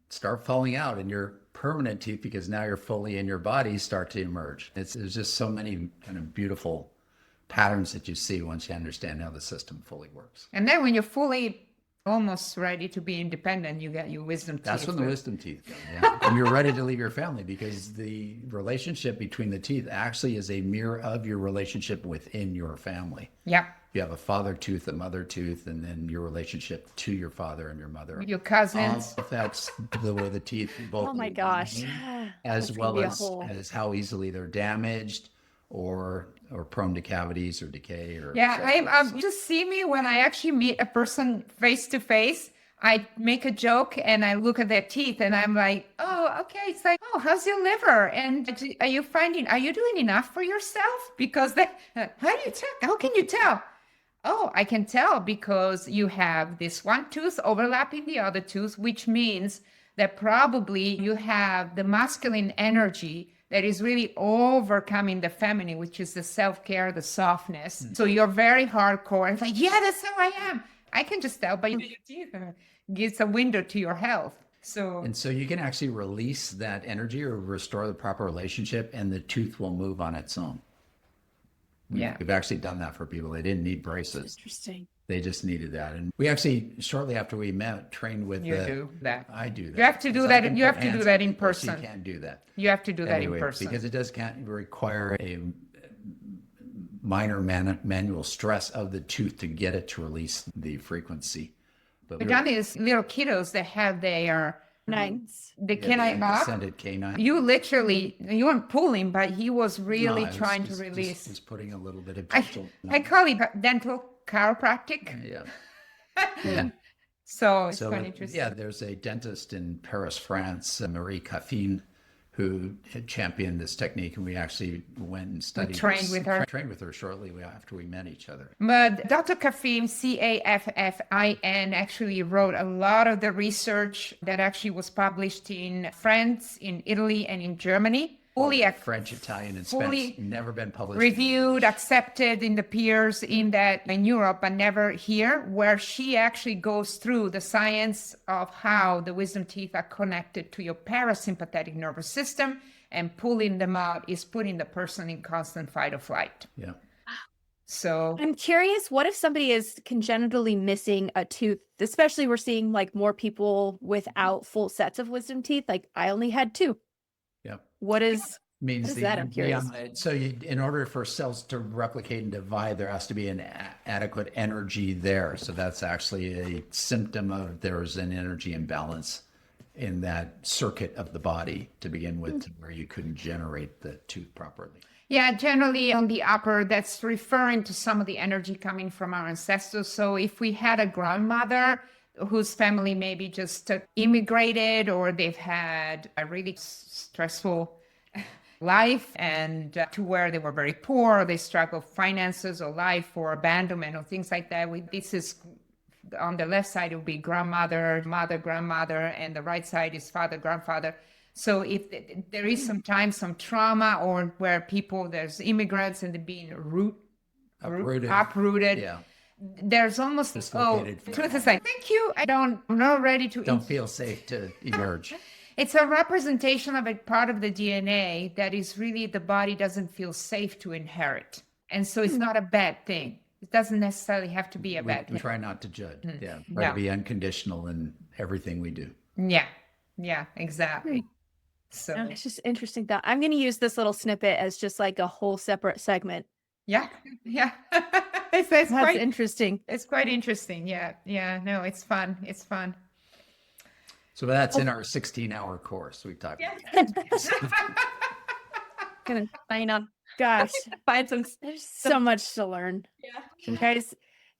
start falling out, and your permanent teeth, because now you're fully in your body, start to emerge. There's just so many kind of beautiful patterns that you see once you understand how the system fully works. And then when you're fully almost ready to be independent, you get your wisdom teeth. That's when the wisdom teeth come. Yeah. And you're ready to leave your family, because the relationship between the teeth actually is a mirror of your relationship within your family. Yeah. You have a father tooth, a mother tooth, and then your relationship to your father and your mother. Your cousins. That's the way the teeth both. Oh my gosh. As well as how easily they're damaged or prone to cavities or decay. Just see me when I actually meet a person face to face. I make a joke and I look at their teeth and I'm like, oh, okay. It's like, oh, how's your liver? And are you doing enough for yourself? Because how do you tell? How can you tell? Oh, I can tell because you have this one tooth overlapping the other tooth, which means that probably you have the masculine energy that is really overcoming the feminine, which is the self-care, the softness. Mm-hmm. So you're very hardcore. It's like, yeah, that's how I am. I can just tell by your teeth. Gives a window to your health. And so you can actually release that energy or restore the proper relationship, and the tooth will move on its own. We've actually done that for people. They didn't need braces. Interesting. They just needed that. And we actually, shortly after we met, trained with do that. I do that. You have to do that. You have to do that in person. You can't do that. You have to do that in person. Because it can't require a minor manual stress of the tooth to get it to release the frequency. But we've done these little kiddos that have their canines. The canine mark. Descended canine. You weren't pulling, but he was really trying to release. He's putting a little bit of I call it dental chiropractic. Yeah. So it's quite interesting. Yeah, there's a dentist in Paris, France, Marie Caffine, who had championed this technique, and we actually went and studied. Trained with her shortly after we met each other. But Dr. Caffin, Caffin, actually wrote a lot of the research that actually was published in France, in Italy, and in Germany. French, Italian, and Spanish. Never been published. Reviewed, accepted in the peers in Europe, but never here, where she actually goes through the science of how the wisdom teeth are connected to your parasympathetic nervous system, and pulling them out is putting the person in constant fight or flight. Yeah. So I'm curious, what if somebody is congenitally missing a tooth? Especially we're seeing like more people without full sets of wisdom teeth. Like I only had 2. Yeah. What is that? I'm curious. So in order for cells to replicate and divide, there has to be an adequate energy there. So that's actually a symptom of there's an energy imbalance in that circuit of the body to begin with, where you couldn't generate the tooth properly. Yeah, generally on the upper, that's referring to some of the energy coming from our ancestors. So if we had a grandmother whose family maybe just immigrated, or they've had a really stressful life and to where they were very poor, or they struggle finances or life or abandonment or things like that. This is on the left side, it would be grandmother, mother, grandmother, and the right side is father, grandfather. So if there is sometimes some trauma, or where there's immigrants and they're being uprooted. Yeah. There's almost truth is like, thank you. I'm not ready to. Don't feel safe to emerge. It's a representation of a part of the DNA that is really the body doesn't feel safe to inherit, and so it's not a bad thing. It doesn't necessarily have to be a bad We thing. try not to judge. Yeah. Try Yeah. to be unconditional in everything we do. Yeah, exactly. So It's just interesting that I'm going to use this little snippet as just like a whole separate segment. yeah. it's That's quite interesting. it's quite interesting. Yeah. No, it's fun. It's fun. So that's in our 16-hour course we talked about. Gonna sign up. Gosh, Find some. there's so much to learn. Yeah. You guys,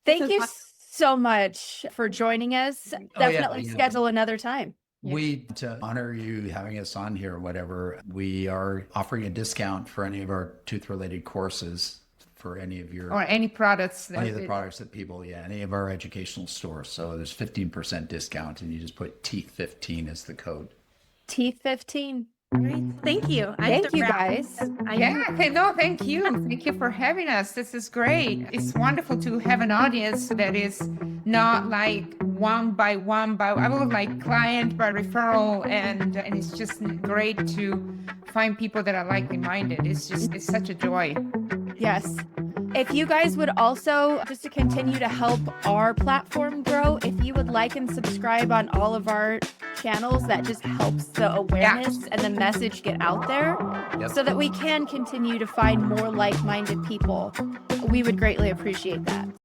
thank is you awesome. so much for joining us. Definitely yeah. schedule another time. To honor you having us on here or whatever, we are offering a discount for any of our tooth-related courses for any of your Or any products. any of the products that people, any of our educational stores. So there's 15% discount, and you just put TEETH15 as the code. T15. Great. Thank you. Thank you guys. Thank you. Thank you for having us. This is great. It's wonderful to have an audience that is not like one by one, I would like client by referral, and it's just great to find people that are likely minded. It's such a joy. Yes. If you guys would also, just to continue to help our platform grow, if you would like and subscribe on all of our channels, that just helps the awareness and the message get out there so that we can continue to find more like-minded people. We would greatly appreciate that.